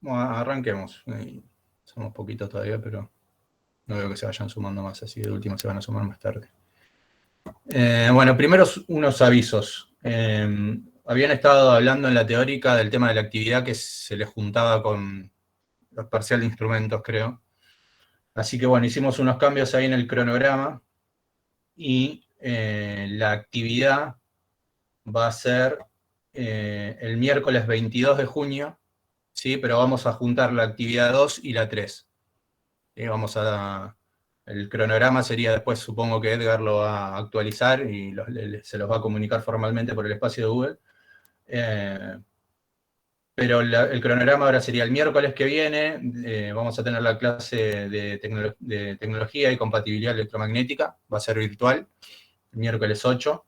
Bueno, arranquemos. Somos poquitos todavía, pero no veo que se vayan sumando más, así de último se van a sumar más tarde. Bueno, primero unos avisos. Habían estado hablando en la teórica del tema de la actividad que se les juntaba con los parciales de instrumentos, creo. Así que bueno, hicimos unos cambios ahí en el cronograma y la actividad va a ser el miércoles 22 de junio, ¿sí? Pero vamos a juntar la actividad 2 y la 3. El cronograma sería después, supongo que Edgar lo va a actualizar y se los va a comunicar formalmente por el espacio de Google. Pero el cronograma ahora sería el miércoles que viene, vamos a tener la clase de tecnología y compatibilidad electromagnética, va a ser virtual, el miércoles 8.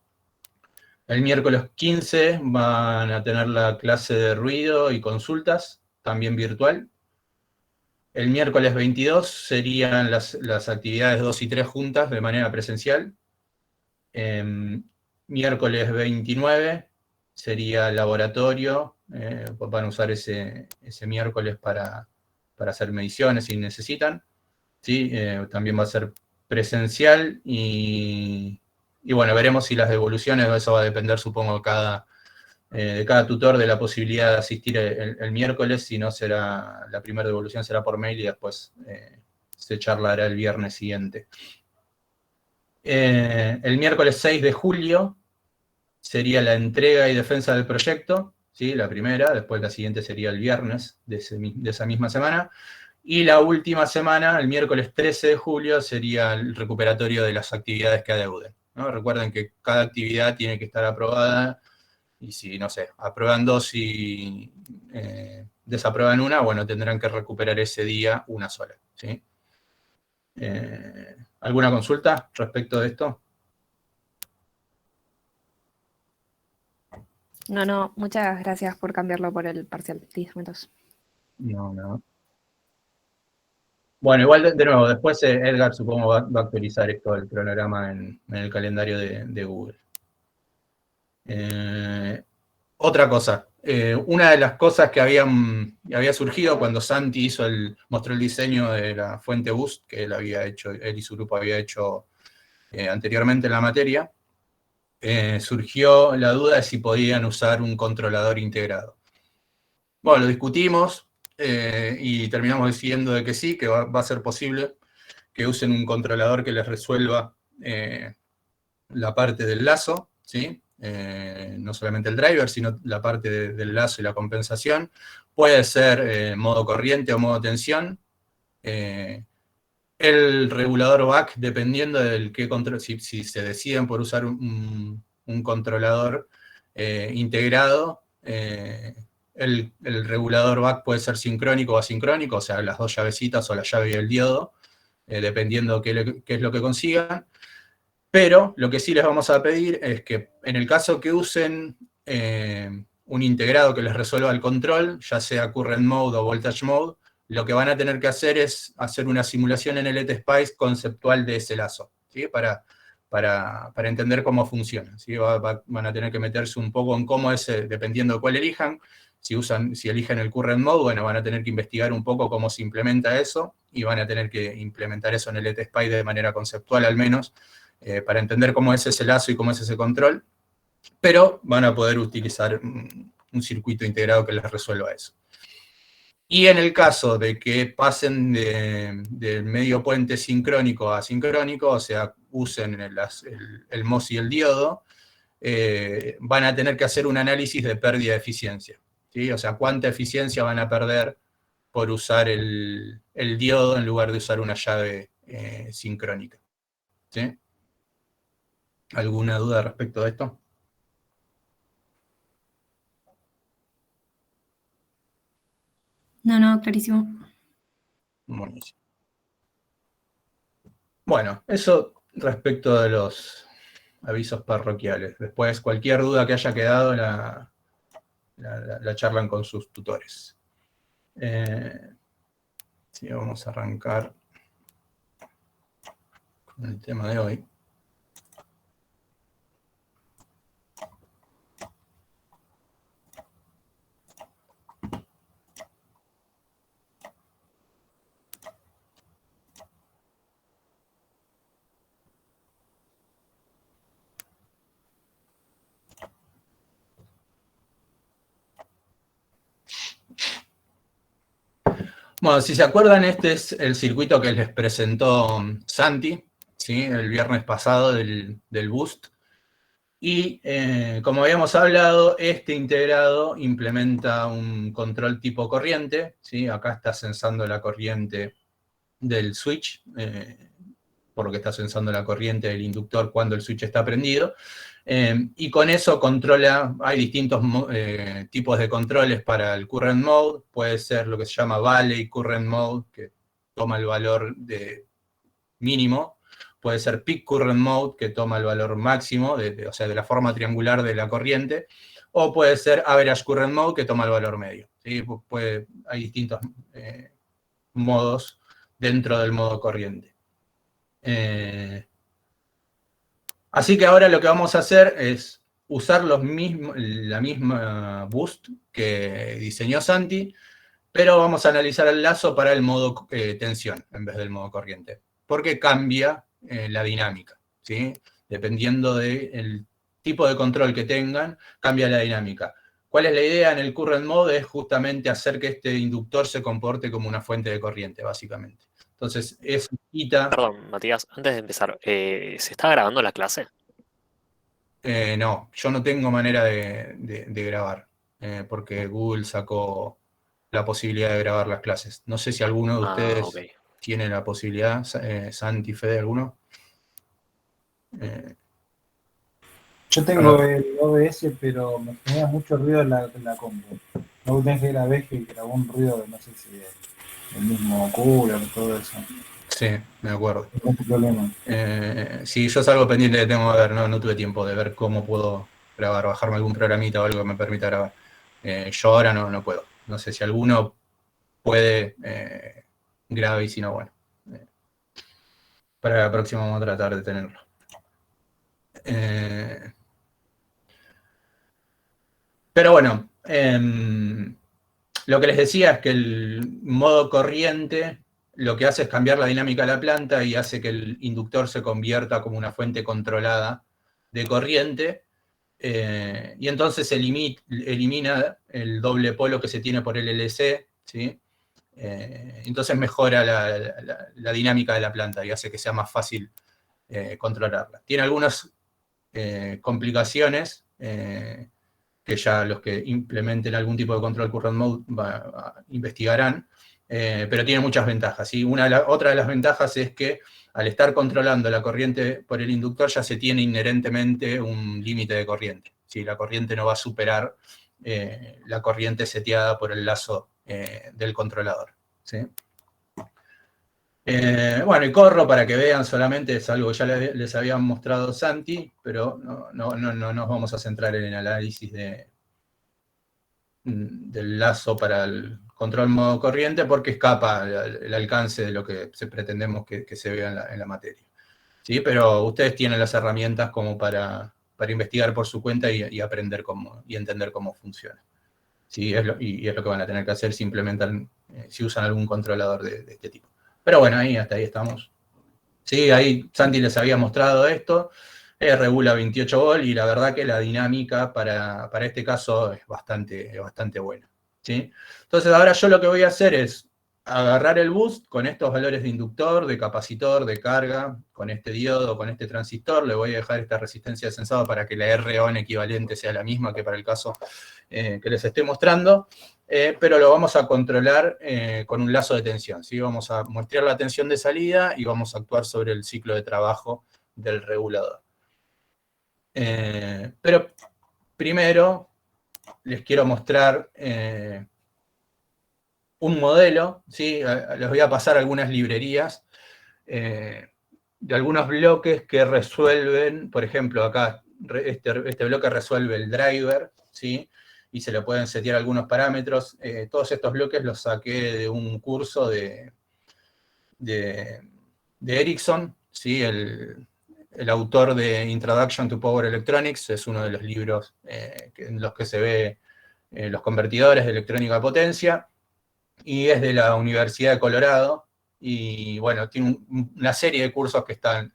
El miércoles 15 van a tener la clase de ruido y consultas, también virtual. El miércoles 22 serían las actividades 2 y 3 juntas de manera presencial. Miércoles 29 sería laboratorio, van a usar ese miércoles para hacer mediciones si necesitan. ¿Sí? También va a ser presencial y bueno, veremos si las devoluciones, eso va a depender, supongo, de cada tutor de la posibilidad de asistir el miércoles, si no será, la primera devolución será por mail y después se charlará el viernes siguiente. El miércoles 6 de julio sería la entrega y defensa del proyecto, ¿sí? La primera, después la siguiente sería el viernes de esa misma semana, y la última semana, el miércoles 13 de julio, sería el recuperatorio de las actividades que adeuden, ¿no? Recuerden que cada actividad tiene que estar aprobada, y si, no sé, aprueban 2 y desaprueban una, bueno, tendrán que recuperar ese día una sola, ¿sí? ¿Alguna consulta respecto de esto? No, muchas gracias por cambiarlo por el parcial de instrumentos. No. Bueno, igual de nuevo, después Edgar supongo va a actualizar esto del cronograma en el calendario de Google. Otra cosa, una de las cosas que había surgido cuando Santi mostró el diseño de la fuente Boost, que él y su grupo había hecho anteriormente en la materia, surgió la duda de si podían usar un controlador integrado. Bueno, lo discutimos y terminamos decidiendo de que sí, que va a ser posible que usen un controlador que les resuelva la parte del lazo, ¿sí? No solamente el driver, sino la parte del lazo y la compensación. Puede ser modo corriente o modo tensión. El regulador back, dependiendo del qué control, si se deciden por usar un controlador integrado, el regulador back puede ser sincrónico o asincrónico, o sea, las dos llavecitas o la llave y el diodo, dependiendo qué es lo que consigan. Pero lo que sí les vamos a pedir es que en el caso que usen un integrado que les resuelva el control, ya sea current mode o voltage mode, lo que van a tener que hacer es hacer una simulación en el ETSPICE conceptual de ese lazo, ¿sí? Para entender cómo funciona, ¿sí? Van a tener que meterse un poco en cómo es, dependiendo de cuál elijan. Si eligen el current mode, bueno, van a tener que investigar un poco cómo se implementa eso y van a tener que implementar eso en el ETSPICE de manera conceptual al menos, para entender cómo es ese lazo y cómo es ese control, pero van a poder utilizar un circuito integrado que les resuelva eso. Y en el caso de que pasen del medio puente sincrónico a asincrónico, o sea, usen el MOS y el diodo, van a tener que hacer un análisis de pérdida de eficiencia, ¿sí? O sea, cuánta eficiencia van a perder por usar el diodo en lugar de usar una llave sincrónica, ¿sí? ¿Alguna duda respecto de esto? No, clarísimo. Buenísimo. Bueno, eso respecto de los avisos parroquiales. Después, cualquier duda que haya quedado, la charlan con sus tutores. Sí, vamos a arrancar con el tema de hoy. Bueno, si se acuerdan, este es el circuito que les presentó Santi, ¿sí? El viernes pasado del Boost. Y como habíamos hablado, este integrado implementa un control tipo corriente, ¿sí? Acá está sensando la corriente del switch, por lo que está sensando la corriente del inductor cuando el switch está prendido. Y con eso controla, hay distintos tipos de controles para el current mode, puede ser lo que se llama valley current mode, que toma el valor de mínimo, puede ser peak current mode, que toma el valor máximo, o sea, de la forma triangular de la corriente, o puede ser average current mode, que toma el valor medio. ¿Sí? Hay distintos modos dentro del modo corriente. Así que ahora lo que vamos a hacer es usar la misma boost que diseñó Santi, pero vamos a analizar el lazo para el modo tensión en vez del modo corriente, porque cambia la dinámica, ¿sí? Dependiendo del tipo de control que tengan, cambia la dinámica. ¿Cuál es la idea en el current mode? Es justamente hacer que este inductor se comporte como una fuente de corriente, básicamente. Entonces, eso quita... Perdón, Matías, antes de empezar, ¿se está grabando la clase? No, yo no tengo manera de grabar, porque Google sacó la posibilidad de grabar las clases. No sé si alguno de ustedes Ok. tiene la posibilidad, Santi, Fede, ¿alguno? Yo tengo el OBS, pero me genera mucho ruido en la compu. La última vez que grabé, que grabó un ruido, no sé si el mismo cooler, todo eso. Sí, me acuerdo. No hay problema. Sí, yo salgo pendiente que tengo que ver, no tuve tiempo de ver cómo puedo grabar, bajarme algún programita o algo que me permita grabar. Yo ahora no puedo. No sé si alguno puede grabar y si no, bueno. Para la próxima vamos a tratar de tenerlo. Pero bueno, lo que les decía es que el modo corriente lo que hace es cambiar la dinámica de la planta y hace que el inductor se convierta como una fuente controlada de corriente, y entonces elimina el doble polo que se tiene por el LC, ¿sí? Entonces mejora la dinámica de la planta y hace que sea más fácil controlarla. Tiene algunas complicaciones, que ya los que implementen algún tipo de control current mode investigarán, pero tiene muchas ventajas. ¿Sí? Otra de las ventajas es que al estar controlando la corriente por el inductor ya se tiene inherentemente un límite de corriente. ¿Sí? La corriente no va a superar la corriente seteada por el lazo del controlador. ¿Sí? Bueno, y corro para que vean solamente, es algo que ya les había mostrado Santi, pero no nos vamos a centrar en el análisis del lazo para el control modo corriente porque escapa el alcance de lo que pretendemos que se vea en la materia. ¿Sí? Pero ustedes tienen las herramientas como para investigar por su cuenta y aprender y entender cómo funciona. ¿Sí? Y es lo que van a tener que hacer si implementan, si usan algún controlador de este tipo. Pero bueno, hasta ahí estamos. Sí, ahí Santi les había mostrado esto. Regula 28 volt y la verdad que la dinámica para este caso es bastante buena. ¿Sí? Entonces ahora yo lo que voy a hacer es agarrar el boost con estos valores de inductor, de capacitor, de carga, con este diodo, con este transistor. Le voy a dejar esta resistencia de sensado para que la RON equivalente sea la misma que para el caso que les estoy mostrando. Pero lo vamos a controlar con un lazo de tensión. ¿Sí? Vamos a muestrear la tensión de salida y vamos a actuar sobre el ciclo de trabajo del regulador. Pero primero les quiero mostrar un modelo. ¿Sí? Les voy a pasar algunas librerías de algunos bloques que resuelven, por ejemplo, acá este bloque resuelve el driver, ¿sí? Y se le pueden setear algunos parámetros. Todos estos bloques los saqué de un curso de Ericsson, ¿sí? El autor de Introduction to Power Electronics es uno de los libros en los que se ve los convertidores de electrónica a potencia, y es de la Universidad de Colorado, y bueno, tiene una serie de cursos que están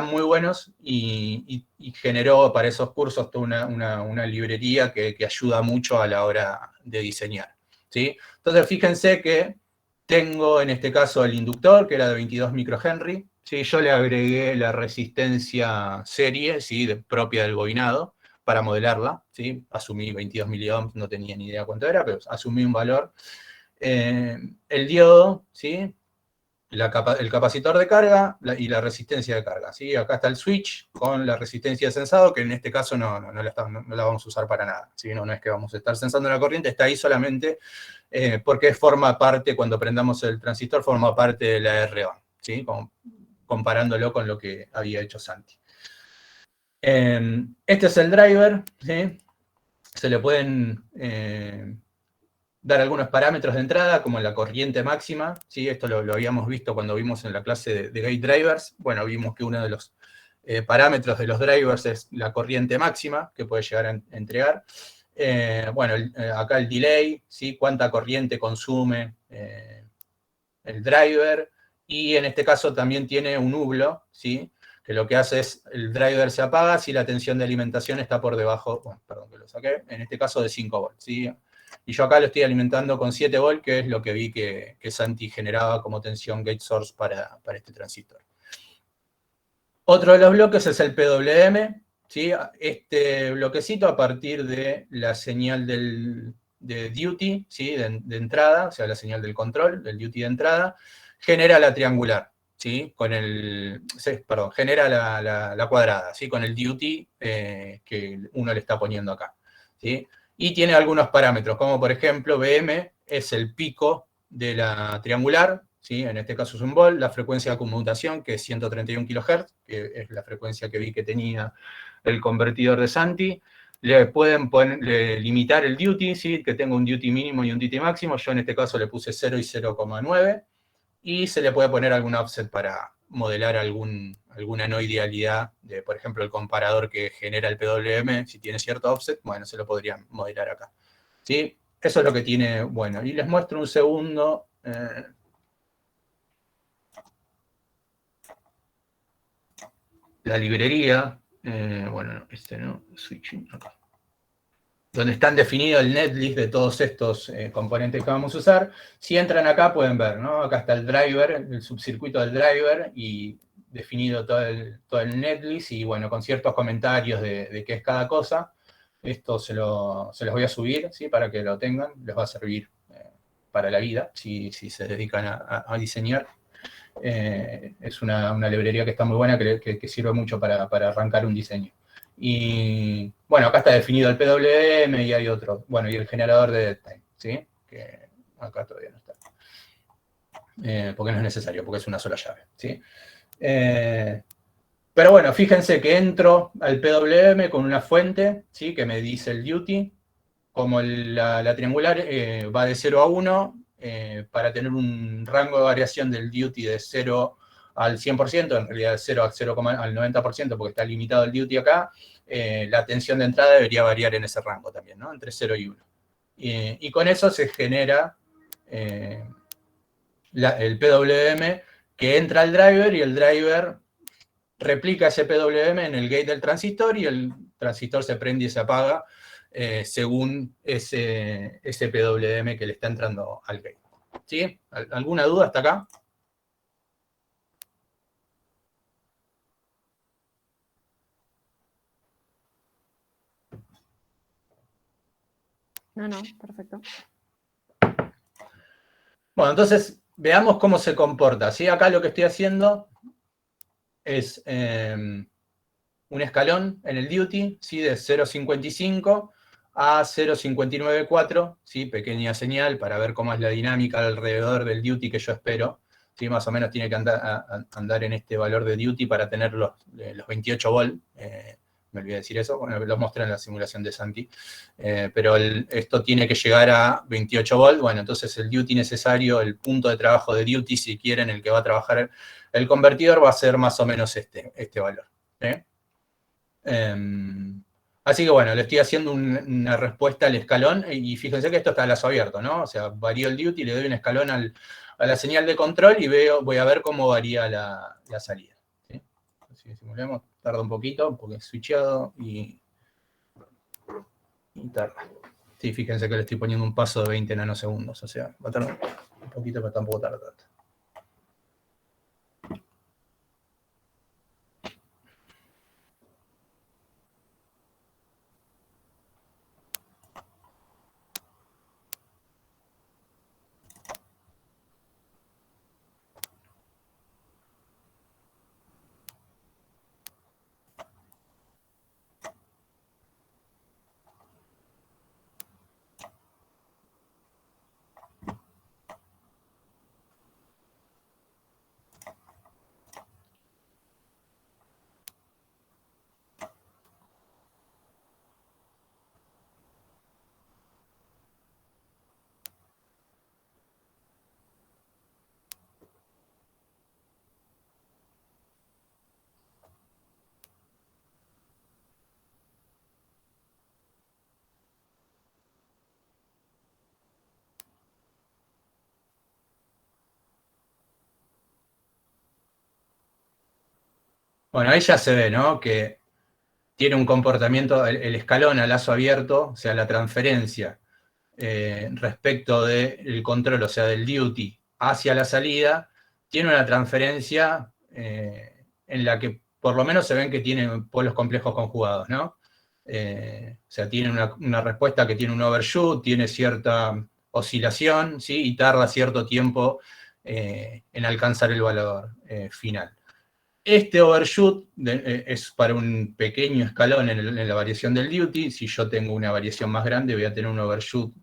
muy buenos, y generó para esos cursos toda una librería que ayuda mucho a la hora de diseñar. ¿Sí? Entonces fíjense que Tengo en este caso el inductor, que era de 22 microhenry. ¿Sí? Yo le agregué la resistencia serie, ¿sí? Propia del bobinado, para modelarla. ¿Sí? Asumí 22 miliohms, no tenía ni idea cuánto era, pero asumí un valor. El diodo, ¿sí? El capacitor de carga y la resistencia de carga. ¿Sí? Acá está el switch con la resistencia de sensado, que en este caso no la vamos a usar para nada. ¿Sí? No es que vamos a estar sensando la corriente, está ahí solamente porque forma parte, cuando prendamos el transistor, forma parte de la RO. ¿Sí? Comparándolo con lo que había hecho Santi. Este es el driver. ¿Sí? Se le pueden dar algunos parámetros de entrada, como la corriente máxima, ¿sí? Esto lo habíamos visto cuando vimos en la clase de gate drivers. Bueno, vimos que uno de los parámetros de los drivers es la corriente máxima que puede llegar a entregar. Bueno, acá el delay, ¿sí? Cuánta corriente consume el driver, y en este caso también tiene un nublo, ¿sí? Que lo que hace es, el driver se apaga si la tensión de alimentación está por debajo, bueno, perdón que lo saqué, en este caso de 5 volts, ¿sí? Y yo acá lo estoy alimentando con 7 volts, que es lo que vi que Santi generaba como tensión gate source para este transistor. Otro de los bloques es el PWM, ¿sí? Este bloquecito, a partir de la señal de duty, ¿sí? de entrada, o sea, la señal del control, del duty de entrada, genera la triangular, ¿sí? Genera la cuadrada, ¿sí? Con el duty que uno le está poniendo acá, ¿sí? Y tiene algunos parámetros, como por ejemplo, BM es el pico de la triangular, ¿sí? En este caso es un volt, la frecuencia de conmutación, que es 131 kHz, que es la frecuencia que vi que tenía el convertidor de Santi. Le pueden limitar el duty, ¿sí? Que tenga un duty mínimo y un duty máximo. Yo en este caso le puse 0 y 0,9. Y se le puede poner algún offset para modelar alguna no idealidad de, por ejemplo, el comparador que genera el PWM, si tiene cierto offset, bueno, se lo podrían modelar acá. ¿Sí? Eso es lo que tiene, bueno, y les muestro un segundo. La librería, bueno, no, switching acá, donde están definidos el netlist de todos estos componentes que vamos a usar. Si entran acá pueden ver, ¿no? Acá está el driver, el subcircuito del driver, y definido todo el netlist, y bueno, con ciertos comentarios de qué es cada cosa. Esto se los voy a subir, ¿sí? Para que lo tengan, les va a servir para la vida, si se dedican a diseñar. Es una librería que está muy buena, que sirve mucho para arrancar un diseño. Y bueno, acá está definido el PWM y hay otro, bueno, y el generador de dead time, ¿sí? Que acá todavía no está. Porque no es necesario, porque es una sola llave, ¿sí? Pero bueno, fíjense que entro al PWM con una fuente, ¿sí? Que me dice el duty. Como la triangular va de 0 a 1, para tener un rango de variación del duty de 0 al 100%, en realidad de 0 al 90%, porque está limitado el duty acá, la tensión de entrada debería variar en ese rango también, ¿no? Entre 0 y 1. Y con eso se genera el PWM que entra al driver, y el driver replica ese PWM en el gate del transistor, y el transistor se prende y se apaga según ese PWM que le está entrando al gate. ¿Sí? ¿Alguna duda hasta acá? No, perfecto. Bueno, entonces veamos cómo se comporta. ¿Sí? Acá lo que estoy haciendo es un escalón en el duty, ¿sí? De 0,55 a 0,594, ¿sí? Pequeña señal para ver cómo es la dinámica alrededor del duty que yo espero. ¿Sí? Más o menos tiene que andar en este valor de duty para tener los 28 volts. Me olvidé decir eso, bueno, lo mostré en la simulación de Santi. Pero esto tiene que llegar a 28 volts. Bueno, entonces el duty necesario, el punto de trabajo de duty, si quieren, el que va a trabajar el convertidor, va a ser más o menos este valor. Así que bueno, le estoy haciendo una respuesta al escalón, y fíjense que esto está a lazo abierto, ¿no? O sea, varío el duty, le doy un escalón a la señal de control y voy a ver cómo varía la salida. ¿Sí? Así que simulemos, tarda un poquito porque es switchado y tarda. Sí, fíjense que le estoy poniendo un paso de 20 nanosegundos, o sea, va a tardar. Un poquito, pero tampoco tarda tanto. Bueno, ahí ya se ve, ¿no? Que tiene un comportamiento, el escalón a lazo abierto, o sea, la transferencia respecto del control, o sea, del duty hacia la salida, tiene una transferencia en la que por lo menos se ven que tiene polos complejos conjugados, ¿no? O sea, tiene una respuesta que tiene un overshoot, tiene cierta oscilación, ¿sí? Y tarda cierto tiempo en alcanzar el valor final. Este overshoot es para un pequeño escalón en la variación del duty. Si yo tengo una variación más grande, voy a tener un overshoot,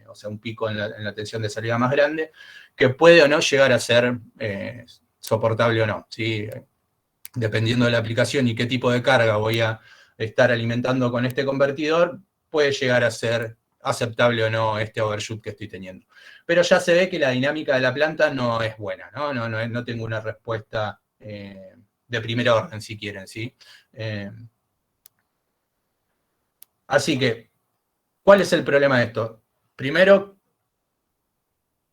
o sea, un pico en la tensión de salida más grande, que puede o no llegar a ser soportable o no, ¿sí? Dependiendo de la aplicación y qué tipo de carga voy a estar alimentando con este convertidor, puede llegar a ser aceptable o no este overshoot que estoy teniendo. Pero ya se ve que la dinámica de la planta no es buena, ¿no? No tengo una respuesta de primer orden, si quieren, ¿sí? Así que, ¿cuál es el problema de esto? Primero,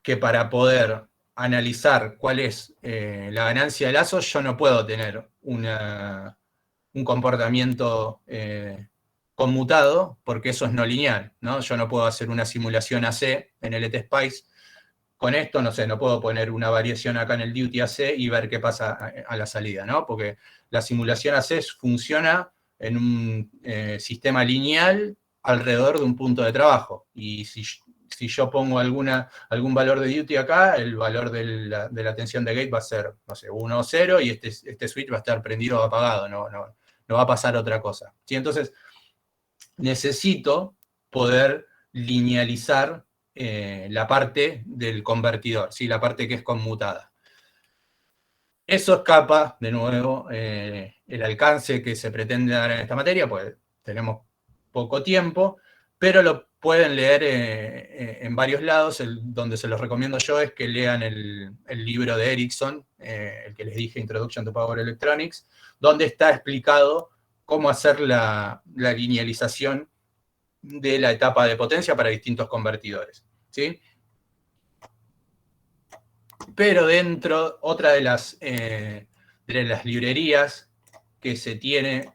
que para poder analizar cuál es la ganancia de lazo, yo no puedo tener un comportamiento conmutado, porque eso es no lineal, ¿no? Yo no puedo hacer una simulación AC en el ETSPICE. Con esto, no sé, no puedo poner una variación acá en el duty AC y ver qué pasa a la salida, ¿no? Porque la simulación AC funciona en un sistema lineal alrededor de un punto de trabajo. Y si yo pongo algún valor de duty acá, el valor de la tensión de gate va a ser, no sé, 1 o 0, y este switch va a estar prendido o apagado, no va a pasar otra cosa. ¿Sí? Entonces, necesito poder linealizar la parte del convertidor, ¿sí? La parte que es conmutada. Eso escapa, de nuevo, el alcance que se pretende dar en esta materia, pues tenemos poco tiempo, pero lo pueden leer en varios lados. Donde se los recomiendo yo es que lean el libro de Ericsson, el que les dije, Introduction to Power Electronics, donde está explicado cómo hacer la linealización de la etapa de potencia para distintos convertidores, ¿sí? Pero dentro, otra de las librerías que se tiene,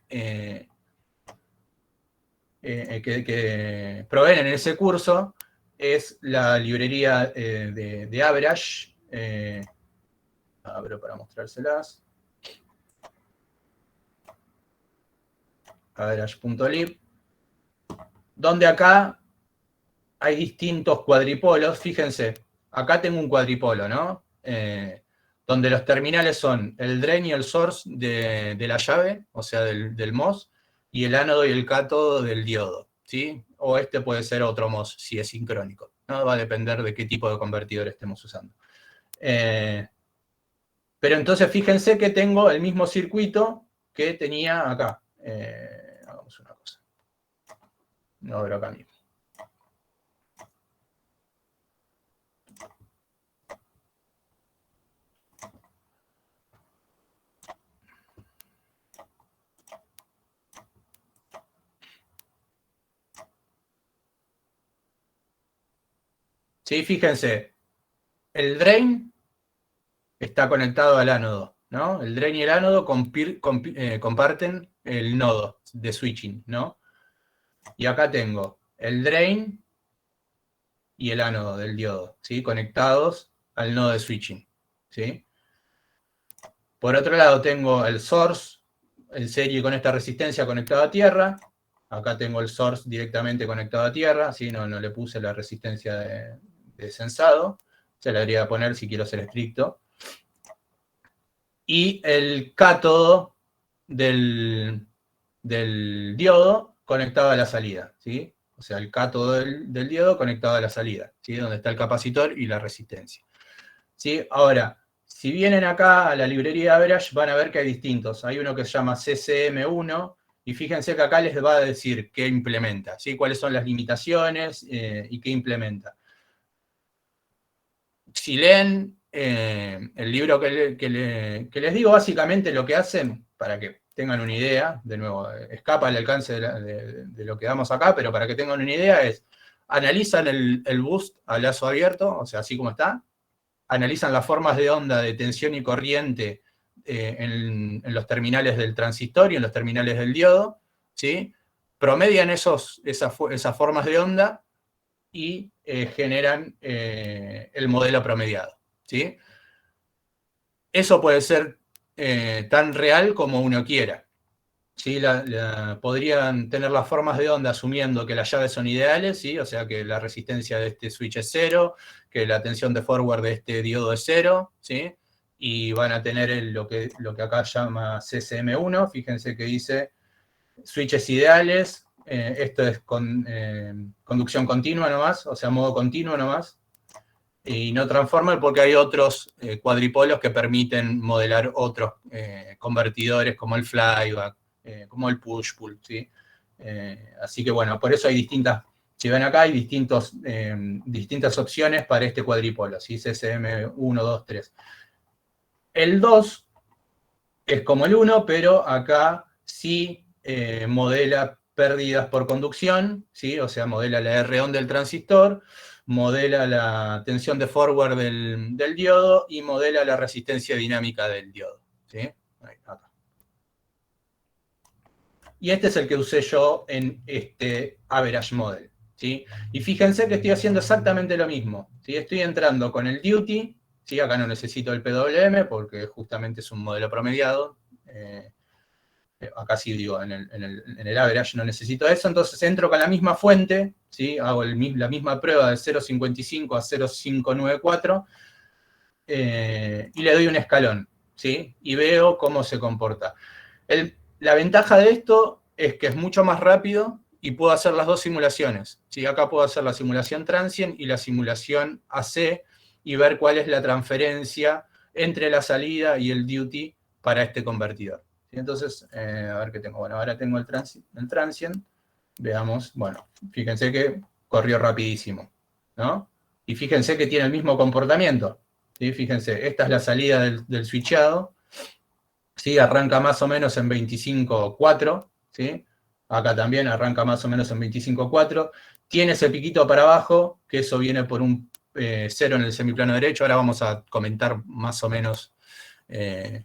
que proveen en ese curso, es la librería de Average. Abro para mostrárselas. Average.lib. Donde acá hay distintos cuadripolos. Fíjense, acá tengo un cuadripolo, ¿no? Donde los terminales son el drain y el source de la llave, o sea, del MOS, y el ánodo y el cátodo del diodo, ¿sí? O este puede ser otro MOS, si es sincrónico, ¿no? Va a depender de qué tipo de convertidor estemos usando. Pero entonces fíjense que tengo el mismo circuito que tenía acá. Hagamos una cosa. Lo abro acá mismo. Sí, fíjense, el drain está conectado al ánodo, ¿no? El drain y el ánodo comparten el nodo de switching, ¿no? Y acá tengo el drain y el ánodo del diodo, ¿sí? Conectados al nodo de switching, ¿sí? Por otro lado tengo el source, en serie con esta resistencia conectado a tierra. Acá tengo el source directamente conectado a tierra, ¿sí? No le puse la resistencia de sensado. Se la debería poner si quiero ser estricto. Y el cátodo del diodo conectado a la salida, ¿sí? O sea, el cátodo del diodo conectado a la salida, ¿sí? Donde está el capacitor y la resistencia, ¿sí? Ahora, si vienen acá a la librería Average, van a ver que hay distintos. Hay uno que se llama CCM1, y fíjense que acá les va a decir qué implementa, ¿sí? Cuáles son las limitaciones y qué implementa. Si leen el libro que les digo, básicamente lo que hacen, para que tengan una idea, de nuevo, escapa el alcance de lo que damos acá, pero para que tengan una idea es, analizan el boost a lazo abierto, o sea, así como está, analizan las formas de onda de tensión y corriente en los terminales del transistor y en los terminales del diodo, ¿sí? Promedian esas formas de onda y generan el modelo promediado, ¿sí? Eso puede ser tan real como uno quiera, ¿sí? Podrían tener las formas de onda asumiendo que las llaves son ideales, ¿sí? O sea, que la resistencia de este switch es 0, que la tensión de forward de este diodo es 0, ¿sí? Y van a tener lo que acá llama CCM1, fíjense que dice switches ideales, esto es conducción continua nomás, o sea, modo continuo nomás, y no transformer porque hay otros cuadripolos que permiten modelar otros convertidores como el flyback, como el push-pull, ¿sí? Así que bueno, por eso hay distintas, si ven acá hay distintas opciones para este cuadripolo, ¿sí? CCM 1, 2, 3. El 2 es como el 1, pero acá sí modela pérdidas por conducción, ¿sí? O sea, modela la R-on del transistor, modela la tensión de forward del diodo y modela la resistencia dinámica del diodo, ¿sí? Ahí, acá. Y este es el que usé yo en este average model, ¿sí? Y fíjense que estoy haciendo exactamente lo mismo, ¿sí? Estoy entrando con el duty, ¿sí? Acá no necesito el PWM porque justamente es un modelo promediado. Acá sí digo, en el average no necesito eso, entonces entro con la misma fuente, ¿sí? Hago la misma prueba de 0.55 a 0.594 y le doy un escalón, ¿sí? Y veo cómo se comporta. La ventaja de esto es que es mucho más rápido y puedo hacer las dos simulaciones, ¿sí? Acá puedo hacer la simulación transient y la simulación AC y ver cuál es la transferencia entre la salida y el duty para este convertidor. Entonces, a ver qué tengo. Bueno, ahora tengo el transient. Veamos, bueno, fíjense que corrió rapidísimo, ¿no? Y fíjense que tiene el mismo comportamiento, ¿sí? Fíjense, esta es la salida del switchado, ¿sí? Arranca más o menos en 25.4, ¿sí? Acá también arranca más o menos en 25.4. Tiene ese piquito para abajo, que eso viene por un 0 en el semiplano derecho. Ahora vamos a comentar más o menos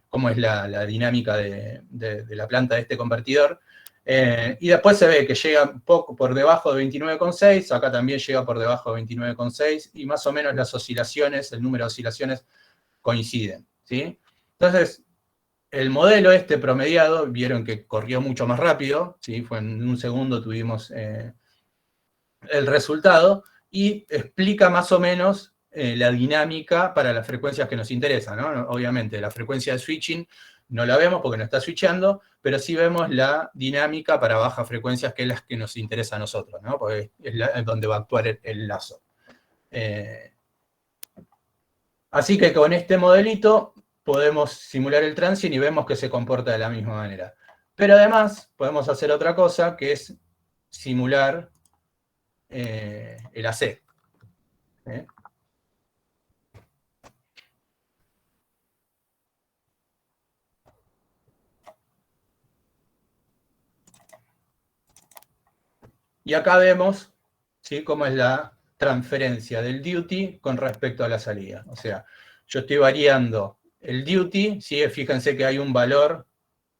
cómo es la dinámica de la planta de este convertidor. Y después se ve que llega un poco por debajo de 29.6, acá también llega por debajo de 29.6, y más o menos las oscilaciones, el número de oscilaciones coinciden, ¿sí? Entonces, el modelo este promediado, vieron que corrió mucho más rápido, ¿sí? Fue en un segundo tuvimos el resultado, y explica más o menos la dinámica para las frecuencias que nos interesan, ¿no? Obviamente, la frecuencia de switching no la vemos porque no está switchando, pero sí vemos la dinámica para bajas frecuencias, que es las que nos interesa a nosotros, ¿no? Porque es donde va a actuar el lazo. Así que con este modelito podemos simular el transient y vemos que se comporta de la misma manera. Pero además podemos hacer otra cosa, que es simular el AC. Y acá vemos, ¿sí?, cómo es la transferencia del duty con respecto a la salida. O sea, yo estoy variando el duty, ¿sí? Fíjense que hay un valor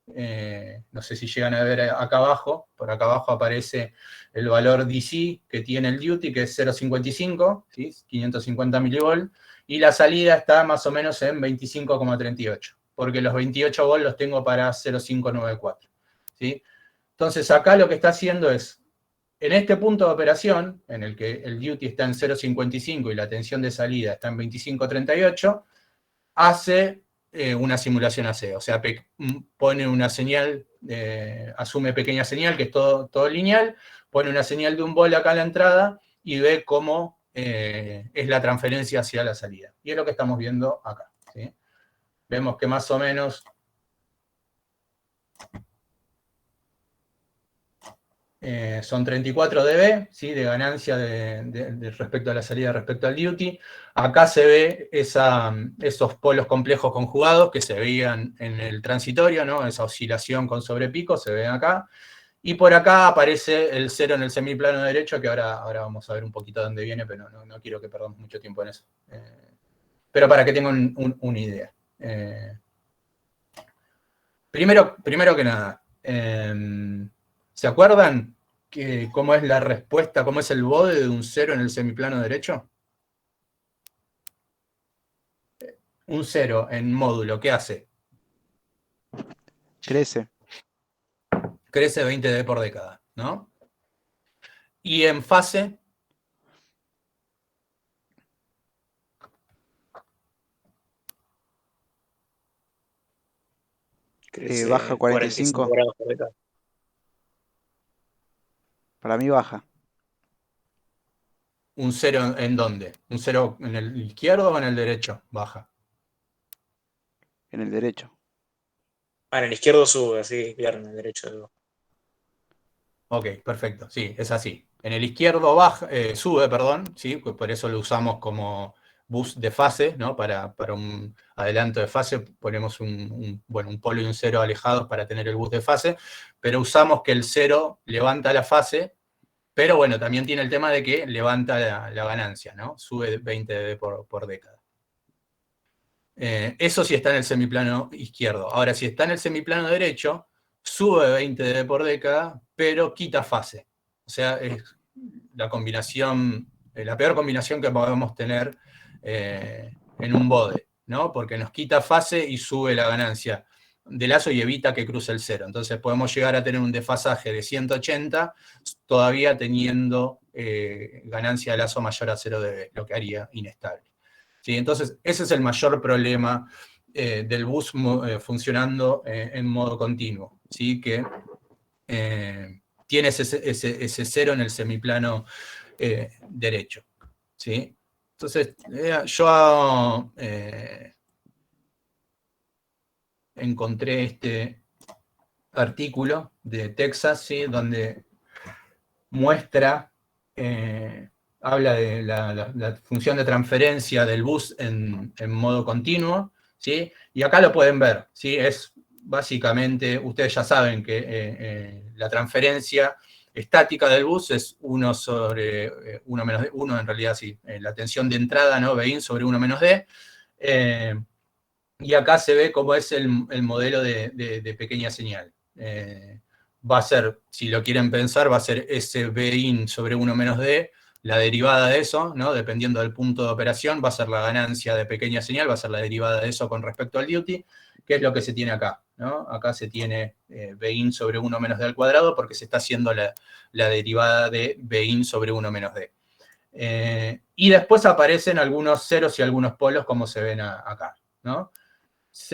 no sé si llegan a ver acá abajo, por acá abajo aparece el valor DC que tiene el duty, que es 0,55, ¿sí? 550 milivolt, y la salida está más o menos en 25,38, porque los 28 volts los tengo para 0,594, ¿sí? Entonces acá lo que está haciendo es, en este punto de operación, en el que el duty está en 0,55 y la tensión de salida está en 25,38, hace una simulación AC, o sea, pone una señal, asume pequeña señal, que es todo lineal, pone una señal de un volt acá a la entrada y ve cómo es la transferencia hacia la salida. Y es lo que estamos viendo acá, ¿sí? Vemos que más o menos son 34 dB, ¿sí? De ganancia respecto a la salida, respecto al duty. Acá se ve esos polos complejos conjugados que se veían en el transitorio, ¿no? Esa oscilación con sobrepico se ve acá. Y por acá aparece el 0 en el semiplano derecho, que ahora vamos a ver un poquito dónde viene, pero no quiero que perdamos mucho tiempo en eso. Pero para que tengan una idea. Primero que nada, ¿se acuerdan cómo es la respuesta, cómo es el bode de un 0 en el semiplano derecho? Un 0 en módulo, ¿qué hace? Crece. Crece 20 dB por década, ¿no? Y en fase, Baja 45. grados por década. Para mí baja. ¿un 0 en dónde? ¿Un 0 en el izquierdo o en el derecho? Baja. En el derecho. En el izquierdo sube, así, en el derecho. Ok, perfecto, sí, es así. En el izquierdo baja, sube, perdón, ¿sí? Por eso lo usamos como bus de fase, ¿no? Para un adelanto de fase ponemos un polo y un 0 alejados para tener el bus de fase, pero usamos que el 0 levanta la fase, pero bueno, también tiene el tema de que levanta la ganancia, ¿no? Sube 20 dB por década. Eso sí está en el semiplano izquierdo. Ahora, si está en el semiplano derecho, sube 20 dB por década, pero quita fase. O sea, es la combinación, la peor combinación que podemos tener en un bode, ¿no? Porque nos quita fase y sube la ganancia de lazo y evita que cruce el 0. Entonces podemos llegar a tener un desfasaje de 180 todavía teniendo ganancia de lazo mayor a 0 dB, lo que haría inestable. ¿Sí? Entonces, ese es el mayor problema del bus funcionando en modo continuo, ¿sí? Que tiene ese 0 en el semiplano derecho, ¿sí? Entonces, yo encontré este artículo de Texas, ¿sí? Donde muestra, habla de la función de transferencia del bus en modo continuo, ¿sí? Y acá lo pueden ver, ¿sí? Es básicamente, ustedes ya saben que la transferencia estática del bus es 1 sobre 1 menos D, 1 en realidad sí, la tensión de entrada, ¿no? Bin sobre 1 menos D. Y acá se ve cómo es el modelo de pequeña señal. Va a ser, si lo quieren pensar, va a ser ese Bin sobre 1 menos D, la derivada de eso, ¿no? Dependiendo del punto de operación, va a ser la ganancia de pequeña señal, va a ser la derivada de eso con respecto al duty, que es lo que se tiene acá, ¿no? Acá se tiene Bin sobre 1 menos D al cuadrado porque se está haciendo la derivada de Bin sobre 1 menos D. Y después aparecen algunos ceros y algunos polos como se ven acá, ¿no?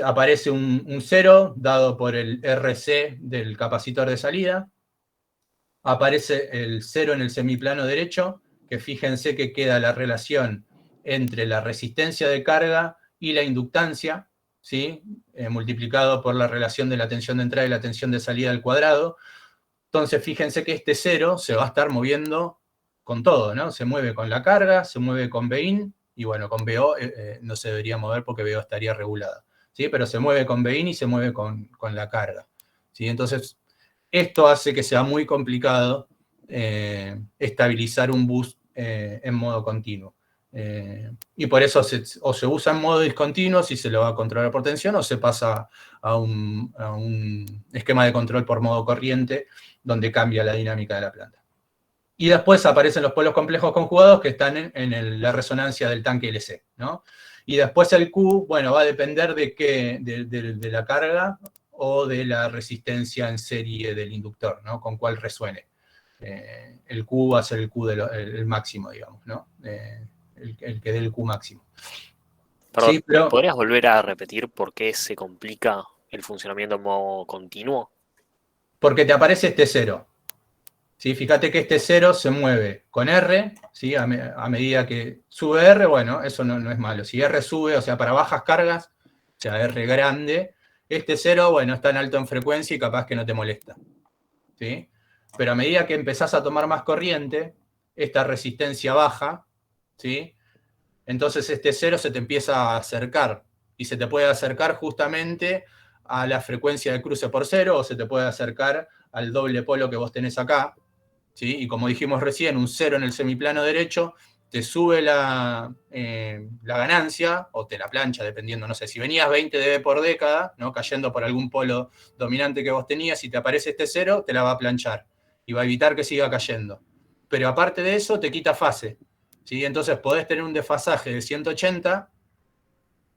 Aparece un 0 dado por el RC del capacitor de salida. Aparece el 0 en el semiplano derecho, que fíjense que queda la relación entre la resistencia de carga y la inductancia, ¿sí? Multiplicado por la relación de la tensión de entrada y la tensión de salida al cuadrado. Entonces fíjense que este 0 se va a estar moviendo con todo, ¿no? Se mueve con la carga, se mueve con Bin, y bueno, con BO no se debería mover porque BO estaría regulada, ¿sí? Pero se mueve con Bin y se mueve con la carga, ¿sí? Entonces, esto hace que sea muy complicado estabilizar un bus en modo continuo. Y por eso o se usa en modo discontinuo si se lo va a controlar por tensión, o se pasa a un esquema de control por modo corriente, donde cambia la dinámica de la planta. Y después aparecen los polos complejos conjugados que están en la resonancia del tanque LC, ¿no? Y después el Q, bueno, va a depender de la carga o de la resistencia en serie del inductor, ¿no? Con cuál resuene. El Q va a ser el Q el máximo, digamos, ¿no? El que dé el Q máximo. Perdón, Sí, pero ¿podrías volver a repetir por qué se complica el funcionamiento en modo continuo? porque te aparece este 0. ¿Sí? Fíjate que este 0 se mueve con R, ¿sí? A medida que sube R, bueno, eso no es malo. Si R sube, o sea, para bajas cargas, o sea, R grande, este 0, bueno, está en alto en frecuencia y capaz que no te molesta. ¿Sí? Pero a medida que empezás a tomar más corriente, esta resistencia baja, ¿sí? Entonces este 0 se te empieza a acercar, y se te puede acercar justamente a la frecuencia de cruce por 0, o se te puede acercar al doble polo que vos tenés acá, ¿sí? Y como dijimos recién, un 0 en el semiplano derecho te sube la ganancia, o te la plancha, dependiendo, no sé, si venías 20 dB por década, ¿no? Cayendo por algún polo dominante que vos tenías, y te aparece este 0, te la va a planchar, y va a evitar que siga cayendo. Pero aparte de eso, te quita fase, ¿sí? Entonces podés tener un desfasaje de 180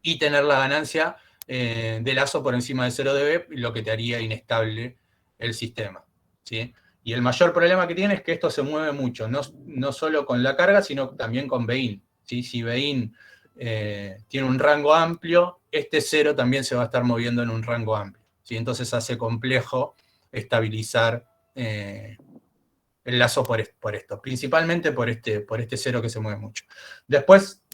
y tener la ganancia de lazo por encima de 0 dB, lo que te haría inestable el sistema, ¿sí? Y el mayor problema que tiene es que esto se mueve mucho, no solo con la carga, sino también con BEIN, ¿sí? Si BEIN tiene un rango amplio, este 0 también se va a estar moviendo en un rango amplio, ¿sí? Entonces hace complejo estabilizar el lazo por esto, principalmente por este 0 que se mueve mucho. Después,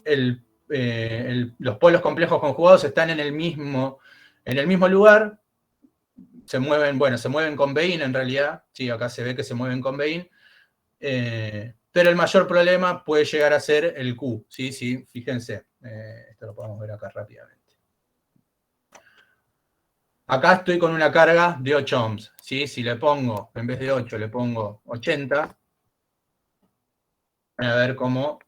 los polos complejos conjugados están en el mismo lugar, se mueven con BEIN en realidad, sí, acá se ve que se mueven con BEIN, pero el mayor problema puede llegar a ser el Q, ¿sí? Sí, fíjense, esto lo podemos ver acá rápidamente. Acá estoy con una carga de 8 ohms, ¿sí? Si le pongo, en vez de 8, le pongo 80, van a ver cómo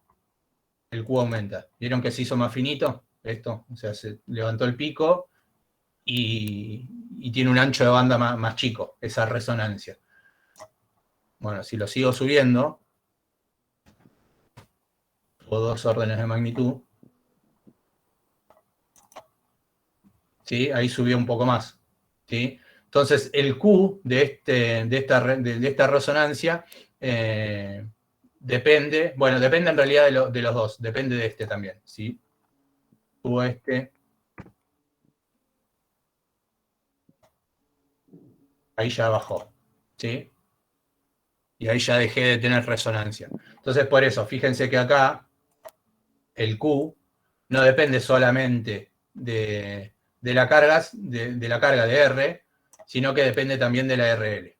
el Q aumenta. ¿Vieron que se hizo más finito? Esto, o sea, se levantó el pico y tiene un ancho de banda más chico, esa resonancia. Bueno, si lo sigo subiendo, o 2 órdenes de magnitud, ¿sí? Ahí subió un poco más, ¿sí? Entonces, el Q de esta resonancia depende en realidad de los dos, depende de este también, ¿sí? Q este, ahí ya bajó, ¿sí? Y ahí ya dejé de tener resonancia. Entonces, por eso, fíjense que acá el Q no depende solamente de la carga de R, sino que depende también de la RL,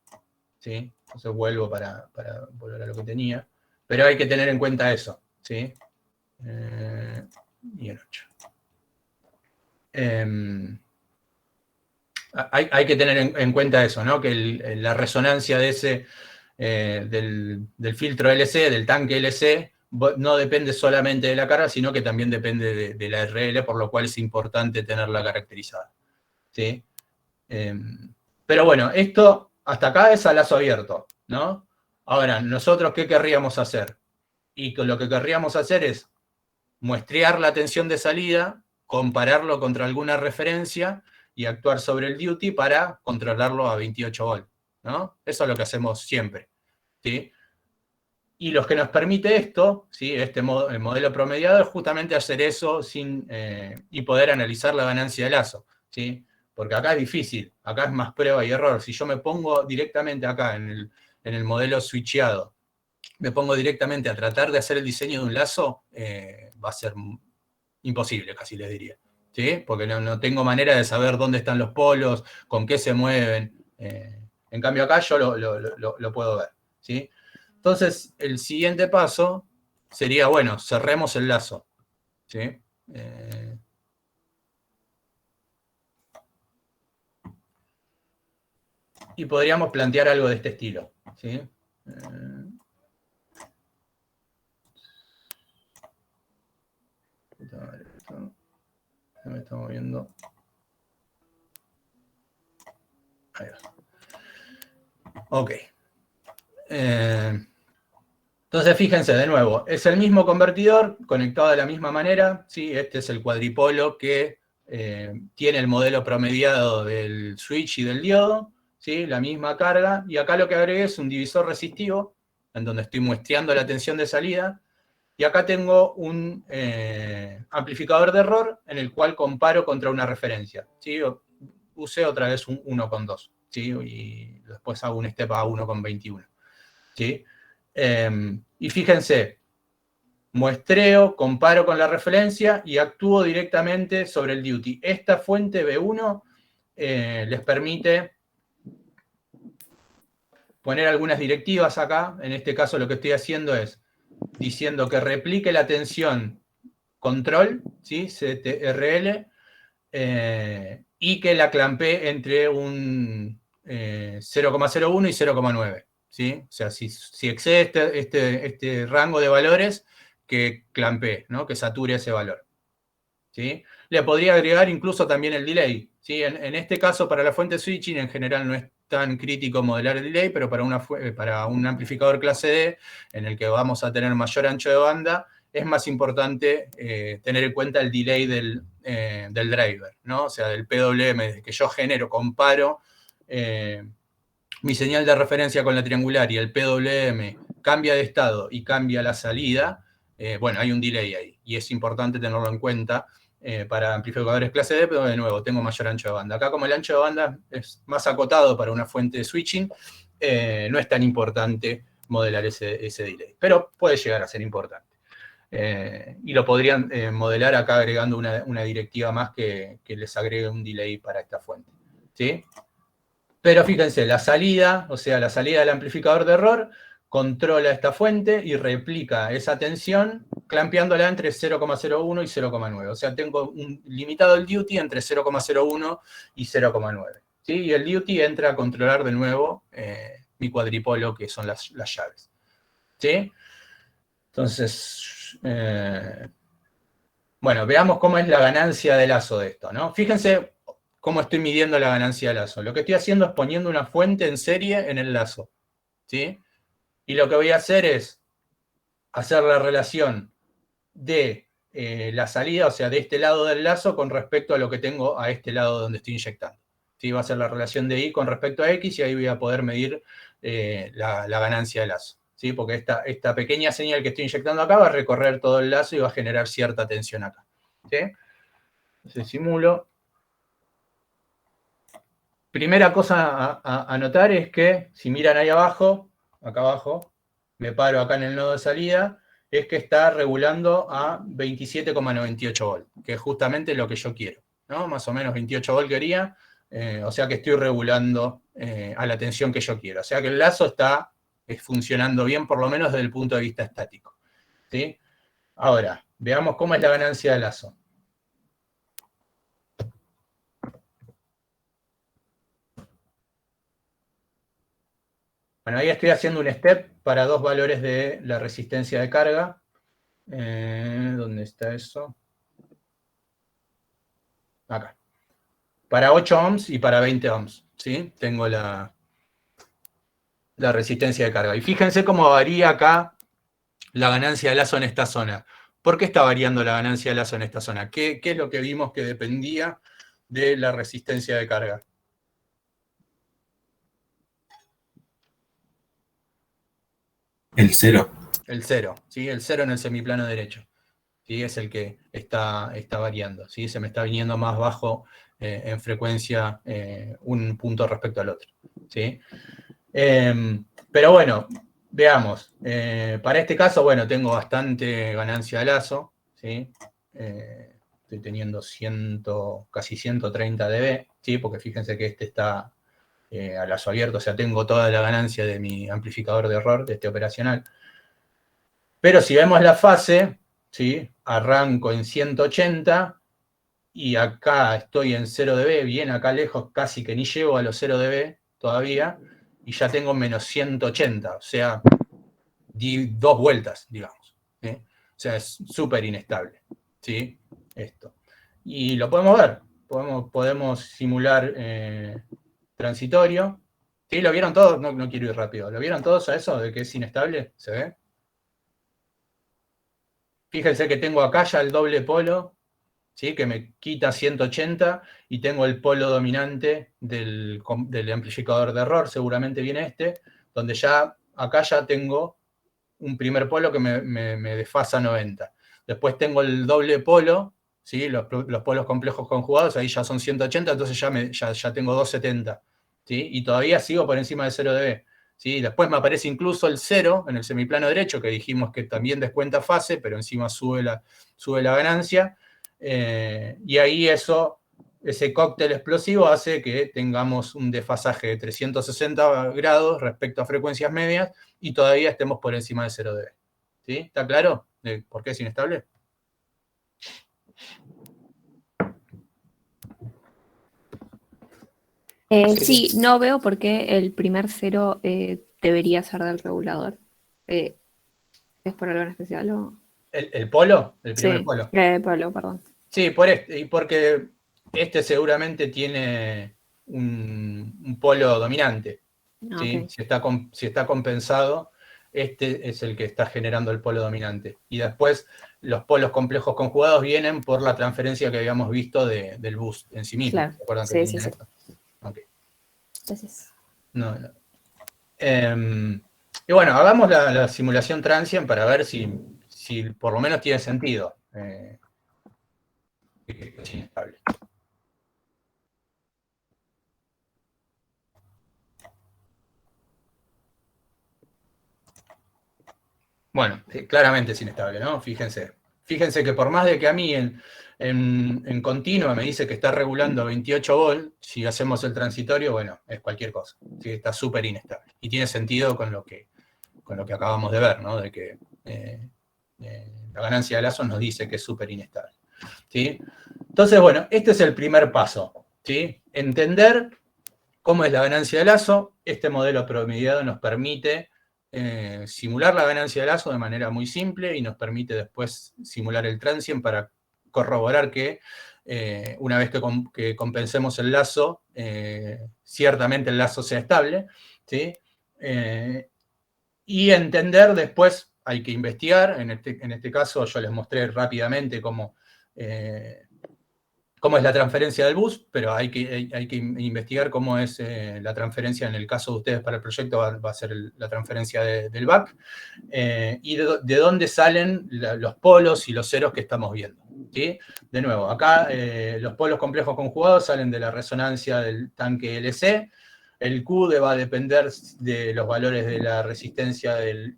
¿sí? Entonces vuelvo para volver a lo que tenía. Pero hay que tener en cuenta eso, ¿sí? Y el 8. Hay que tener en cuenta eso, ¿no? Que la resonancia de del filtro LC, del tanque LC, no depende solamente de la carga, sino que también depende de la RL, por lo cual es importante tenerla caracterizada, ¿sí? Pero bueno, esto hasta acá es a lazo abierto, ¿no? Ahora, ¿nosotros qué querríamos hacer? Y lo que querríamos hacer es muestrear la tensión de salida, compararlo contra alguna referencia y actuar sobre el duty para controlarlo a 28 volts, ¿no? Eso es lo que hacemos siempre, ¿sí? Y lo que nos permite esto, ¿sí? El modelo promediado, es justamente hacer eso y poder analizar la ganancia de lazo, ¿sí? Porque acá es difícil, acá es más prueba y error. Si yo me pongo directamente acá en el modelo switcheado, me pongo directamente a tratar de hacer el diseño de un lazo, va a ser imposible, casi les diría, ¿sí? Porque no tengo manera de saber dónde están los polos, con qué se mueven. En cambio acá yo lo puedo ver, ¿sí? Entonces, el siguiente paso sería, bueno, cerremos el lazo, ¿sí? Y podríamos plantear algo de este estilo, ¿sí? Se me está moviendo. Ahí va. Ok. Entonces, fíjense, de nuevo, es el mismo convertidor, conectado de la misma manera, ¿sí? Este es el cuadripolo que tiene el modelo promediado del switch y del diodo, ¿sí? La misma carga, y acá lo que agregué es un divisor resistivo, en donde estoy muestreando la tensión de salida, y acá tengo un amplificador de error en el cual comparo contra una referencia, ¿sí? Usé otra vez un 1,2, ¿sí? Y después hago un step a 1,21, ¿sí? Y fíjense, muestreo, comparo con la referencia y actúo directamente sobre el duty. Esta fuente B1 les permite poner algunas directivas acá. En este caso lo que estoy haciendo es diciendo que replique la tensión control, ¿sí? CTRL, y que la clampee entre un 0,01 y 0,9. ¿Sí? O sea, si excede este rango de valores, que clampee, ¿no? Que sature ese valor. ¿Sí? Le podría agregar incluso también el delay. ¿Sí? En este caso, para la fuente switching, en general no es tan crítico modelar el delay, pero para un amplificador clase D, en el que vamos a tener mayor ancho de banda, es más importante tener en cuenta el delay del driver, ¿no? O sea, del PWM, desde que yo genero, comparo mi señal de referencia con la triangular y el PWM cambia de estado y cambia la salida, bueno, hay un delay ahí, y es importante tenerlo en cuenta para amplificadores clase D, pero de nuevo, tengo mayor ancho de banda. Acá, como el ancho de banda es más acotado para una fuente de switching, no es tan importante modelar ese delay, pero puede llegar a ser importante. Y lo podrían modelar acá agregando una directiva más que les agregue un delay para esta fuente, ¿sí? Pero fíjense, la salida, o sea, la salida del amplificador de error, controla esta fuente y replica esa tensión clampeándola entre 0,01 y 0,9. O sea, tengo limitado el duty entre 0,01 y 0,9. ¿Sí? Y el duty entra a controlar de nuevo mi cuadripolo, que son las llaves. ¿Sí? Entonces, bueno, veamos cómo es la ganancia de lazo de esto, ¿no? Fíjense cómo estoy midiendo la ganancia de lazo. Lo que estoy haciendo es poniendo una fuente en serie en el lazo, ¿sí? Y lo que voy a hacer es hacer la relación de la salida, o sea, de este lado del lazo con respecto a lo que tengo a este lado donde estoy inyectando. ¿Sí? Va a ser la relación de Y con respecto a X y ahí voy a poder medir la ganancia de lazo. ¿Sí? Porque esta pequeña señal que estoy inyectando acá va a recorrer todo el lazo y va a generar cierta tensión acá. ¿Sí? Entonces simulo. Primera cosa a notar es que, si miran ahí abajo, acá abajo, me paro acá en el nodo de salida, es que está regulando a 27,98 volt, que es justamente lo que yo quiero, ¿no? Más o menos 28 volt quería, o sea que estoy regulando a la tensión que yo quiero. O sea que el lazo está funcionando bien, por lo menos desde el punto de vista estático, ¿sí? Ahora, veamos cómo es la ganancia de lazo. Bueno, ahí estoy haciendo un step para dos valores de la resistencia de carga. ¿Dónde está eso? Acá. Para 8 ohms y para 20 ohms, ¿sí? Tengo la resistencia de carga. Y fíjense cómo varía acá la ganancia de lazo en esta zona. ¿Por qué está variando la ganancia de lazo en esta zona? ¿Qué es lo que vimos que dependía de la resistencia de carga? El cero. El cero, ¿sí? El cero en el semiplano derecho. ¿Sí? Es el que está variando, ¿sí? Se me está viniendo más bajo en frecuencia un punto respecto al otro, ¿sí? Pero bueno, veamos. Para este caso, bueno, tengo bastante ganancia de lazo, ¿sí? Estoy teniendo casi 130 dB, ¿sí? Porque fíjense que este está a lazo abierto, o sea, tengo toda la ganancia de mi amplificador de error, de este operacional. Pero si vemos la fase, ¿sí? Arranco en 180 y acá estoy en 0 dB, bien acá lejos, casi que ni llego a los 0 dB todavía, y ya tengo menos 180, o sea, di 2 vueltas, digamos. ¿Sí? O sea, es súper inestable, ¿sí? Esto. Y lo podemos ver. Podemos simular transitorio. ¿Sí? ¿Lo vieron todos? No quiero ir rápido. ¿Lo vieron todos a eso de que es inestable? ¿Se ve? Fíjense que tengo acá ya el doble polo, ¿sí? Que me quita 180 y tengo el polo dominante del amplificador de error, seguramente viene donde acá ya tengo un primer polo que me desfasa 90. Después tengo el doble polo, ¿sí? Los polos complejos conjugados, ahí ya son 180, entonces ya tengo 270. ¿Sí? Y todavía sigo por encima de 0 dB. ¿Sí? Después me aparece incluso el 0 en el semiplano derecho, que dijimos que también descuenta fase, pero encima sube la ganancia. Y ahí ese cóctel explosivo hace que tengamos un desfasaje de 360 grados respecto a frecuencias medias y todavía estemos por encima de 0 dB. ¿Sí? ¿Está claro de por qué es inestable? Sí, no veo por qué el primer cero debería ser del regulador. ¿Es por algo en especial o...? ¿El polo? El primer Sí, polo. Pablo, perdón. Sí, y porque seguramente tiene un polo dominante. ¿Sí? Ok. Si está compensado, este es el que está generando el polo dominante. Y después los polos complejos conjugados vienen por la transferencia que habíamos visto del boost en sí mismo. Claro. ¿Se acuerdan que Sí, tenía sí. eso? Okay. Gracias. No. Y bueno, hagamos la simulación transient para ver si por lo menos tiene sentido. Es inestable. Bueno, claramente es inestable, ¿no? Fíjense. Fíjense que por más de que a mí en continua me dice que está regulando 28 volts, si hacemos el transitorio, bueno, es cualquier cosa. ¿Sí? Está súper inestable. Y tiene sentido con lo que acabamos de ver, ¿no? De que la ganancia de lazo nos dice que es súper inestable. ¿Sí? Entonces, bueno, este es el primer paso. ¿Sí? Entender cómo es la ganancia de lazo. Este modelo promediado nos permite simular la ganancia de lazo de manera muy simple y nos permite después simular el transient para corroborar que una vez que compensemos el lazo, ciertamente el lazo sea estable. ¿Sí? Y entender después, hay que investigar, en este caso yo les mostré rápidamente cómo es la transferencia del bus, pero hay que investigar cómo es la transferencia en el caso de ustedes para el proyecto, va a ser la transferencia del back, y de dónde salen los polos y los ceros que estamos viendo. ¿Sí? De nuevo, acá los polos complejos conjugados salen de la resonancia del tanque LC, el Q va a depender de los valores de la resistencia del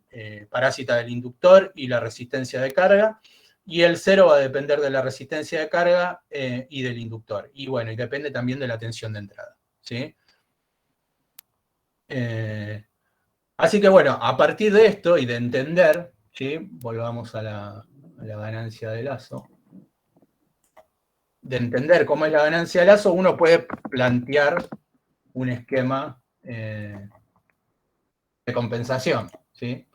parásita del inductor y la resistencia de carga, y el 0 va a depender de la resistencia de carga y del inductor. Y bueno, y depende también de la tensión de entrada. ¿Sí? Así que bueno, a partir de esto y de entender, ¿sí? Volvamos a la ganancia de lazo. De entender cómo es la ganancia de lazo, uno puede plantear un esquema de compensación. ¿Sí?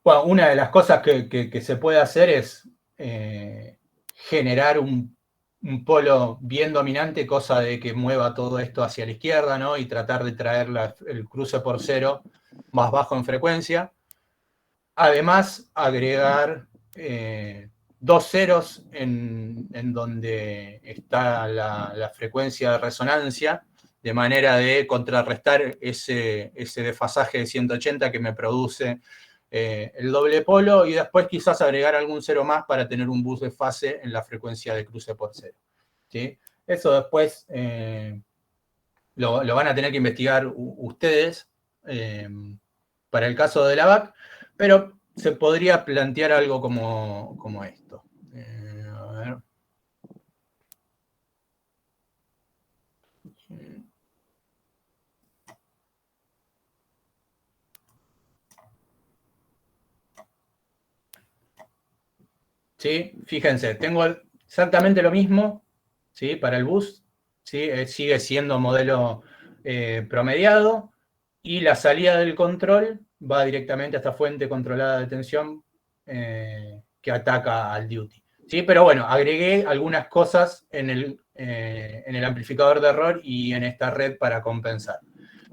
Bueno, una de las cosas que se puede hacer es generar un polo bien dominante, cosa de que mueva todo esto hacia la izquierda, ¿no? Y tratar de traer el cruce por cero más bajo en frecuencia. Además, agregar dos ceros en donde está la frecuencia de resonancia, de manera de contrarrestar ese desfasaje de 180 que me produce el doble polo, y después quizás agregar algún cero más para tener un bus de fase en la frecuencia de cruce por cero. ¿Sí? Eso después lo van a tener que investigar ustedes para el caso de la VAC, pero se podría plantear algo como esto. A ver. ¿Sí? Fíjense, tengo exactamente lo mismo, ¿sí? Para el bus, ¿sí? Sigue siendo modelo promediado, y la salida del control va directamente a esta fuente controlada de tensión que ataca al duty. ¿Sí? Pero bueno, agregué algunas cosas en el amplificador de error y en esta red para compensar.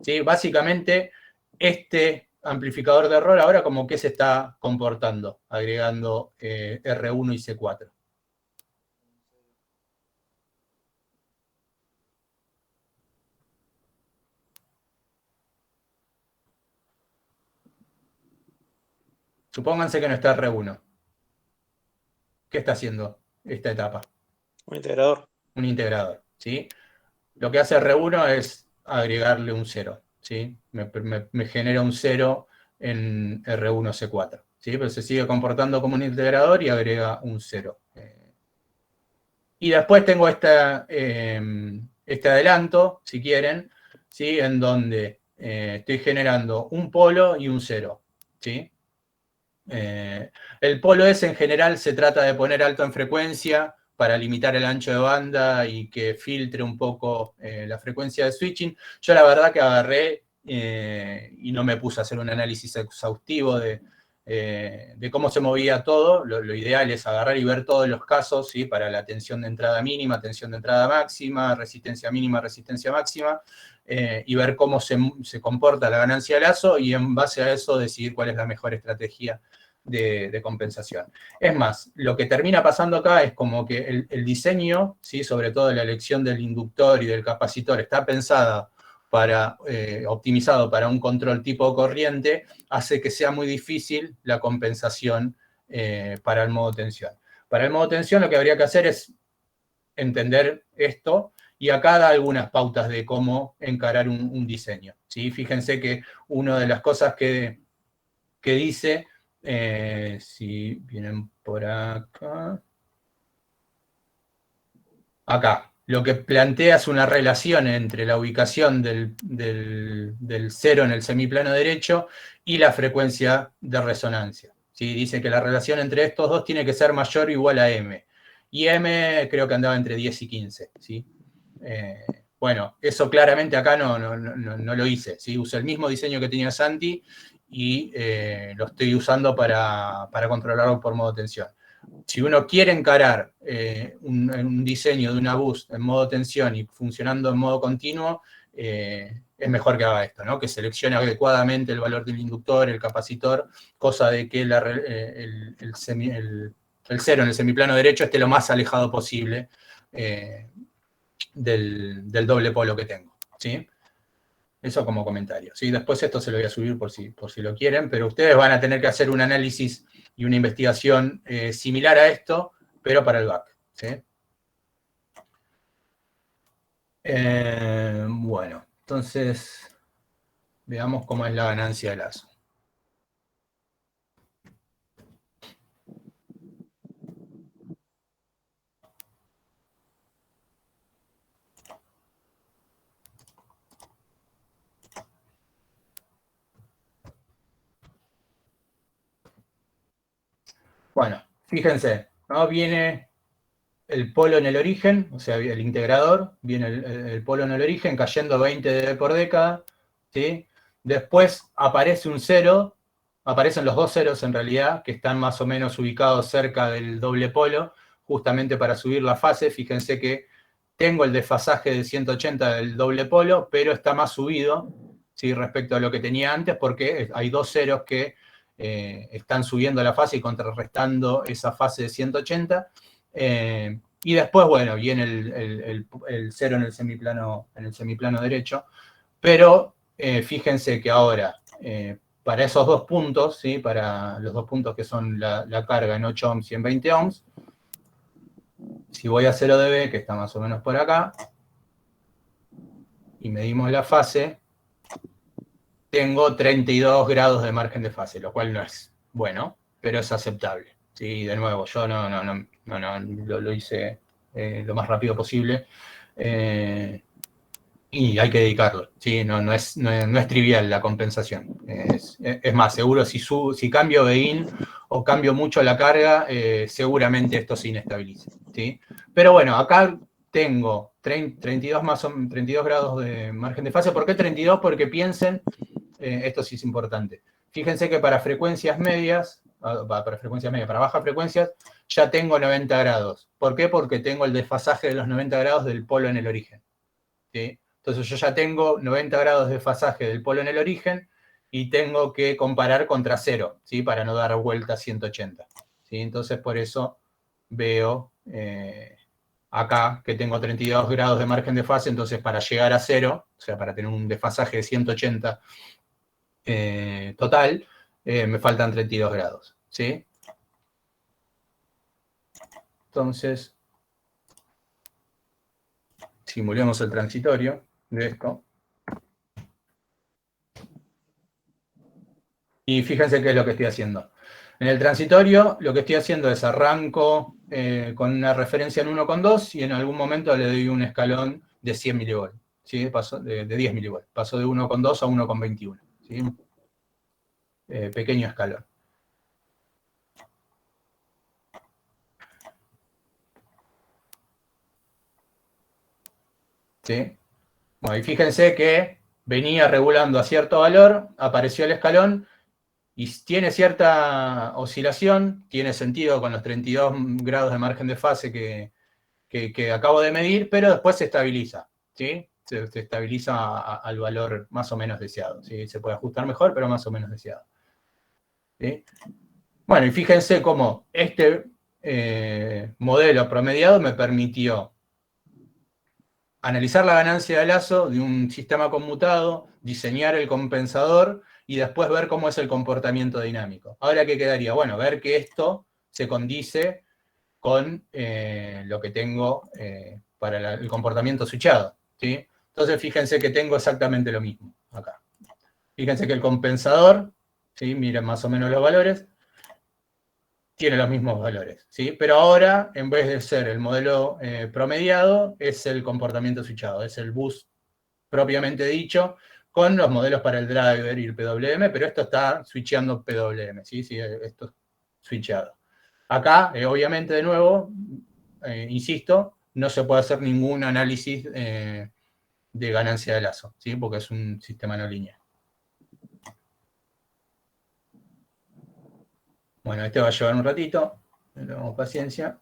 ¿Sí? Básicamente, este amplificador de error ahora como que se está comportando, agregando R1 y C4. Supónganse que no está R1. ¿Qué está haciendo esta etapa? Un integrador. Un integrador, ¿sí? Lo que hace R1 es agregarle un 0, ¿sí? Me genera un 0 en R1C4, ¿sí? Pero se sigue comportando como un integrador y agrega un 0. Y después tengo este adelanto, si quieren, ¿sí? En donde estoy generando un polo y un 0, ¿sí? El polo S en general se trata de poner alto en frecuencia para limitar el ancho de banda y que filtre un poco la frecuencia de switching. Yo la verdad que agarré y no me puse a hacer un análisis exhaustivo de cómo se movía todo. Lo ideal es agarrar y ver todos los casos, ¿sí? Para la tensión de entrada mínima, tensión de entrada máxima, resistencia mínima, resistencia máxima, y ver cómo se comporta la ganancia de lazo y en base a eso decidir cuál es la mejor estrategia de compensación. Es más, lo que termina pasando acá es como que el diseño, ¿sí? Sobre todo la elección del inductor y del capacitor, está pensada para, optimizado para un control tipo corriente, hace que sea muy difícil la compensación para el modo tensión. Para el modo tensión lo que habría que hacer es entender esto, y acá da algunas pautas de cómo encarar un diseño, ¿sí? Fíjense que una de las cosas que dice, si vienen por acá, lo que plantea es una relación entre la ubicación del 0 en el semiplano derecho y la frecuencia de resonancia, ¿sí? Dice que la relación entre estos dos tiene que ser mayor o igual a M. Y M creo que andaba entre 10 y 15, ¿sí? Bueno, eso claramente acá no lo hice, ¿sí? Usé el mismo diseño que tenía Santi y lo estoy usando para controlarlo por modo tensión. Si uno quiere encarar un diseño de una bus en modo tensión y funcionando en modo continuo, es mejor que haga esto, ¿no? Que seleccione adecuadamente el valor del inductor, el capacitor, cosa de que el 0 en el semiplano derecho esté lo más alejado posible del doble polo que tengo, ¿sí? Eso como comentario, ¿sí? Después esto se lo voy a subir por si lo quieren, pero ustedes van a tener que hacer un análisis y una investigación similar a esto, pero para el back, ¿sí? Bueno, entonces veamos cómo es la ganancia de lazo. Bueno, fíjense, ¿no? Viene el polo en el origen, o sea, el integrador, viene el polo en el origen cayendo 20 dB por década, ¿sí? Después aparece un 0, aparecen los dos ceros en realidad, que están más o menos ubicados cerca del doble polo, justamente para subir la fase. Fíjense que tengo el desfasaje de 180 del doble polo, pero está más subido, ¿sí? Respecto a lo que tenía antes, porque hay dos ceros que están subiendo la fase y contrarrestando esa fase de 180. Y después, bueno, viene el 0 en el semiplano derecho. Pero fíjense que ahora, para esos dos puntos, ¿sí? Para los dos puntos que son la carga en 8 ohms y en 20 ohms, si voy a 0 dB, que está más o menos por acá, y medimos la fase, tengo 32 grados de margen de fase, lo cual no es bueno, pero es aceptable. Sí, de nuevo, yo lo hice lo más rápido posible, y hay que dedicarlo, ¿sí? No es trivial la compensación. Es más, seguro si cambio Bein o cambio mucho la carga, seguramente esto se inestabilice, ¿sí? Pero bueno, acá tengo 32 grados de margen de fase. ¿Por qué 32? Porque piensen, esto sí es importante, fíjense que para frecuencias medias, para bajas frecuencias, ya tengo 90 grados. ¿Por qué? Porque tengo el desfasaje de los 90 grados del polo en el origen, ¿sí? Entonces yo ya tengo 90 grados de desfasaje del polo en el origen y tengo que comparar contra cero, ¿sí? Para no dar vuelta a 180. ¿Sí? Entonces por eso veo acá que tengo 32 grados de margen de fase, entonces para llegar a cero, o sea, para tener un desfasaje de 180 total, me faltan 32 grados, ¿sí? Entonces, simulemos el transitorio de esto. Y fíjense qué es lo que estoy haciendo. En el transitorio, lo que estoy haciendo es arranco con una referencia en 1,2 y en algún momento le doy un escalón de 100 milivolts, ¿sí? Paso de 10 milivolts. Paso de 1,2 a 1,21, ¿sí? Pequeño escalón. ¿Sí? Bueno, y fíjense que venía regulando a cierto valor, apareció el escalón y tiene cierta oscilación, tiene sentido con los 32 grados de margen de fase que acabo de medir, pero después se estabiliza, ¿sí? Se estabiliza al valor más o menos deseado, ¿sí? Se puede ajustar mejor, pero más o menos deseado, ¿sí? Bueno, y fíjense cómo este modelo promediado me permitió analizar la ganancia de lazo de un sistema conmutado, diseñar el compensador y después ver cómo es el comportamiento dinámico. Ahora, ¿qué quedaría? Bueno, ver que esto se condice con lo que tengo para el comportamiento switchado, ¿sí? Entonces, fíjense que tengo exactamente lo mismo acá. Fíjense que el compensador, ¿sí? Miren más o menos los valores, tiene los mismos valores, ¿sí? Pero ahora, en vez de ser el modelo promediado, es el comportamiento switchado, es el bus propiamente dicho, con los modelos para el driver y el PWM, pero esto está switcheando PWM, ¿sí? Sí, esto es switchado. Acá, obviamente, de nuevo, insisto, no se puede hacer ningún análisis de ganancia de lazo, ¿sí? Porque es un sistema no lineal. Bueno, este va a llevar un ratito, tenemos paciencia.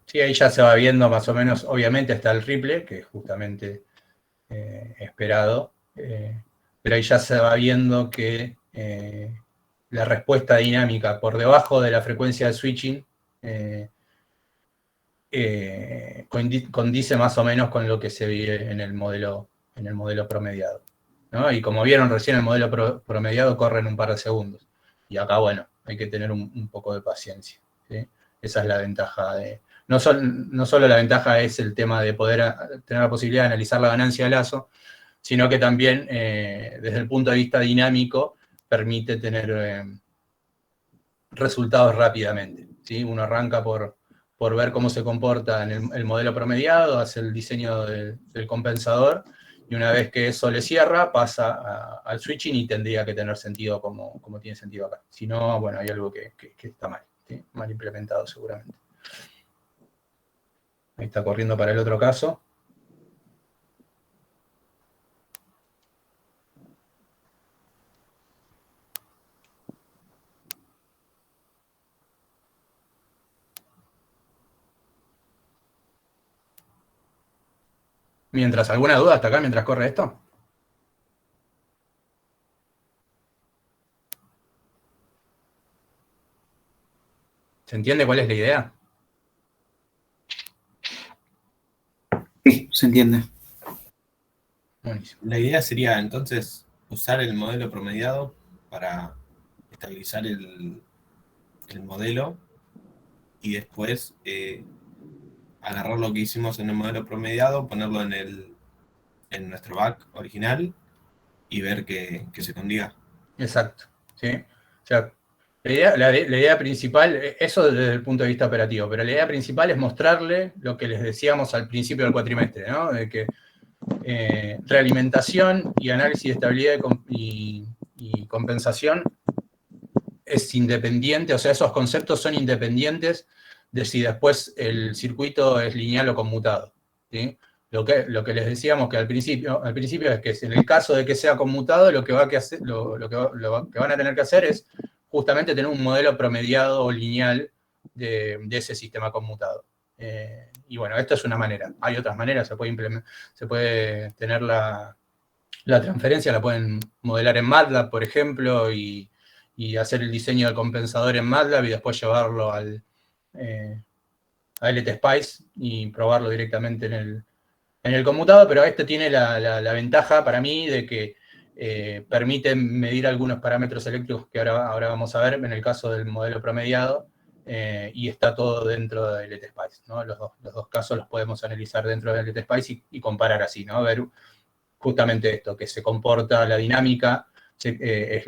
Sí, ahí ya se va viendo más o menos, obviamente está el ripple, que es justamente esperado, pero ahí ya se va viendo que la respuesta dinámica por debajo de la frecuencia de switching condice más o menos con lo que se ve en el modelo promediado, ¿no? Y como vieron recién, el modelo promediado corre en un par de segundos. Y acá, bueno, hay que tener un poco de paciencia, ¿sí? Esa es la ventaja de... No solo la ventaja es el tema de poder tener la posibilidad de analizar la ganancia de lazo, sino que también, desde el punto de vista dinámico, permite tener resultados rápidamente, ¿sí? Uno arranca por por ver cómo se comporta en el modelo promediado, hace el diseño del compensador, y una vez que eso le cierra, pasa al switching y tendría que tener sentido como tiene sentido acá. Si no, bueno, hay algo que está mal, ¿sí? Mal implementado seguramente. Ahí está corriendo para el otro caso. Mientras, ¿alguna duda hasta acá mientras corre esto? ¿Se entiende cuál es la idea? Sí, se entiende. Buenísimo. La idea sería entonces usar el modelo promediado para estabilizar el modelo y después agarrar lo que hicimos en el modelo promediado, ponerlo en nuestro back original y ver que se condiga. Exacto. ¿Sí? O sea, la idea principal, eso desde el punto de vista operativo, pero la idea principal es mostrarle lo que les decíamos al principio del cuatrimestre, ¿no? De que realimentación y análisis de estabilidad y compensación es independiente, o sea, esos conceptos son independientes de si después el circuito es lineal o conmutado, ¿sí? Lo que les decíamos que al principio es que en el caso de que sea conmutado, lo que van a tener que hacer es justamente tener un modelo promediado o lineal de ese sistema conmutado. Y bueno, esta es una manera. Hay otras maneras, se puede tener la transferencia, la pueden modelar en MATLAB, por ejemplo, y hacer el diseño del compensador en MATLAB y después llevarlo a LTSpice y probarlo directamente en el conmutado, pero este tiene la ventaja para mí de que permite medir algunos parámetros eléctricos que ahora vamos a ver en el caso del modelo promediado, y está todo dentro de LTSpice, ¿no? Los dos casos los podemos analizar dentro de LTSpice y comparar así, ¿no? Ver justamente esto, que se comporta la dinámica, es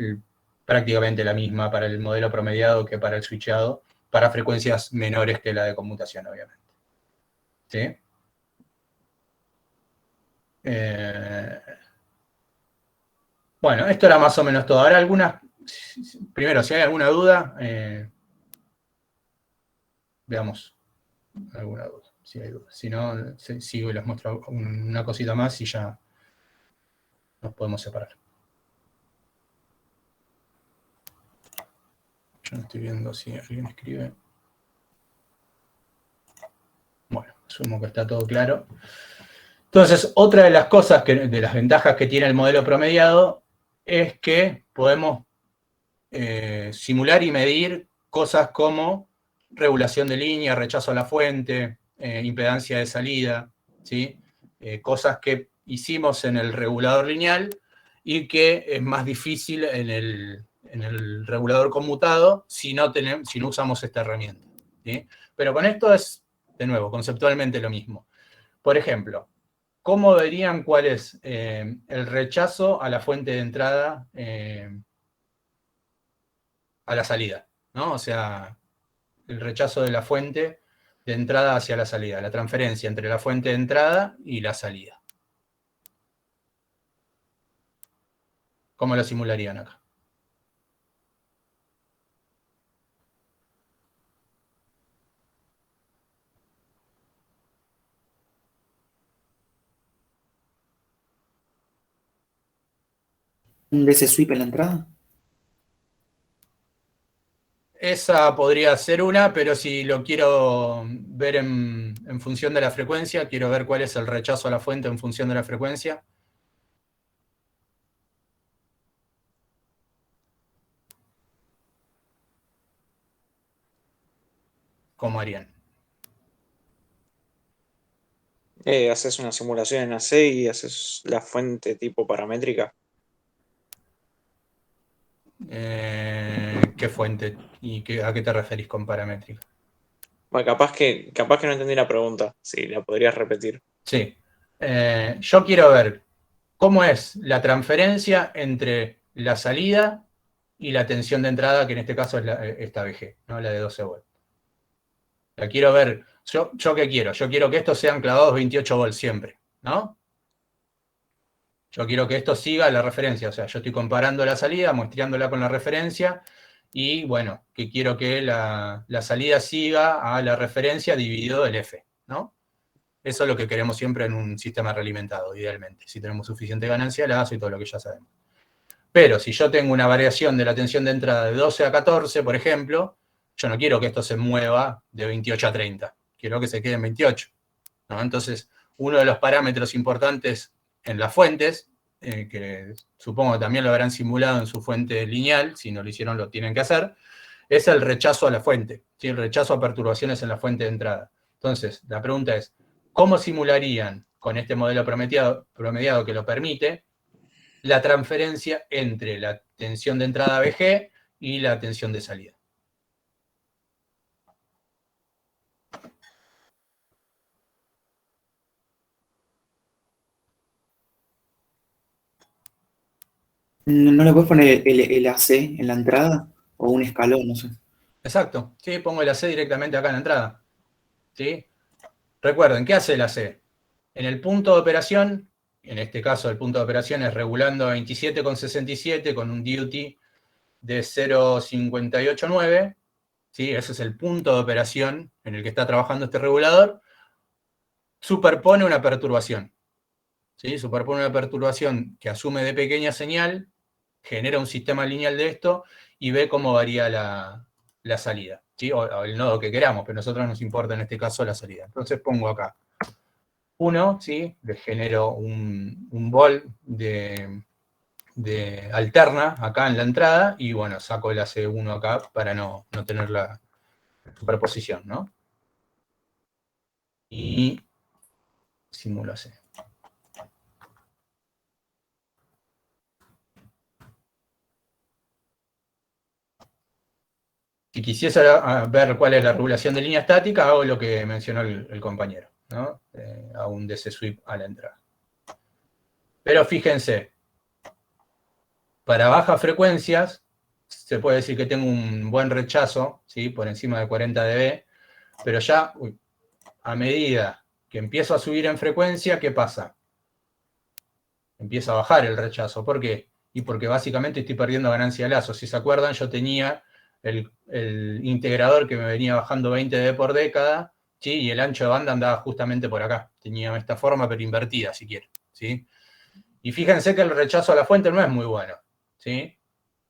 prácticamente la misma para el modelo promediado que para el switchado, para frecuencias menores que la de conmutación, obviamente. ¿Sí? Bueno, esto era más o menos todo. Ahora primero, si hay alguna duda, veamos alguna duda, si hay duda. Si no, sigo y les muestro una cosita más y ya nos podemos separar. Yo no estoy viendo si alguien escribe. Bueno, asumo que está todo claro. Entonces, otra de las cosas, de las ventajas que tiene el modelo promediado, es que podemos simular y medir cosas como regulación de línea, rechazo a la fuente, impedancia de salida, ¿sí? Cosas que hicimos en el regulador lineal y que es más difícil en el regulador conmutado si no usamos esta herramienta, ¿sí? Pero con esto es, de nuevo, conceptualmente lo mismo. Por ejemplo, ¿cómo verían cuál es el rechazo a la fuente de entrada a la salida, ¿no? O sea, el rechazo de la fuente de entrada hacia la salida, la transferencia entre la fuente de entrada y la salida. ¿Cómo lo simularían acá? ¿Un DC sweep en la entrada? Esa podría ser una, pero si lo quiero ver en función de la frecuencia, quiero ver cuál es el rechazo a la fuente en función de la frecuencia. ¿Cómo harían? Haces una simulación en AC y haces la fuente tipo paramétrica. ¿Qué fuente? ¿Y a qué te referís con paramétrica? Bueno, capaz que no entendí la pregunta. Sí, la podrías repetir. Sí. Yo quiero ver cómo es la transferencia entre la salida y la tensión de entrada, que en este caso es esta VG, ¿no? La de 12 volts. La quiero ver. ¿Yo qué quiero? Yo quiero que estos sean clavados 28 volts siempre, ¿no? Yo quiero que esto siga la referencia, o sea, yo estoy comparando la salida, muestreándola con la referencia, y bueno, que quiero que la salida siga a la referencia dividido el F, ¿no? Eso es lo que queremos siempre en un sistema realimentado, idealmente, si tenemos suficiente ganancia de lazo y todo lo que ya sabemos. Pero si yo tengo una variación de la tensión de entrada de 12 a 14, por ejemplo, yo no quiero que esto se mueva de 28 a 30, quiero que se quede en 28, ¿no? Entonces, uno de los parámetros importantes en las fuentes, que supongo que también lo habrán simulado en su fuente lineal, si no lo hicieron lo tienen que hacer, es el rechazo a la fuente, ¿sí? El rechazo a perturbaciones en la fuente de entrada. Entonces, la pregunta es, ¿cómo simularían con este modelo promediado que lo permite la transferencia entre la tensión de entrada BG y la tensión de salida? ¿No le puedes poner el AC en la entrada? O un escalón, no sé. Exacto, sí, pongo el AC directamente acá en la entrada, ¿sí? Recuerden, ¿qué hace el AC? En el punto de operación, en este caso el punto de operación es regulando a 27,67 con un duty de 0,589, ¿sí? Ese es el punto de operación en el que está trabajando este regulador, superpone una perturbación, ¿sí? Superpone una perturbación que asume de pequeña señal, genera un sistema lineal de esto y ve cómo varía la salida, ¿sí? O el nodo que queramos, pero a nosotros nos importa en este caso la salida. Entonces pongo acá 1, ¿sí? Le genero un vol de alterna acá en la entrada y bueno, saco el AC1 acá para no tener la superposición, ¿no? Y simulo AC. Si quisiese ver cuál es la regulación de línea estática, hago lo que mencionó el compañero, ¿no? Hago un DC sweep a la entrada. Pero fíjense, para bajas frecuencias, se puede decir que tengo un buen rechazo, ¿sí? Por encima de 40 dB, pero ya, a medida que empiezo a subir en frecuencia, ¿qué pasa? Empieza a bajar el rechazo. ¿Por qué? Y porque básicamente estoy perdiendo ganancia de lazo. Si se acuerdan, yo tenía el integrador que me venía bajando 20 dB por década, ¿sí? Y el ancho de banda andaba justamente por acá. Tenía esta forma, pero invertida, si quieren, ¿sí? Y fíjense que el rechazo a la fuente no es muy bueno, ¿sí?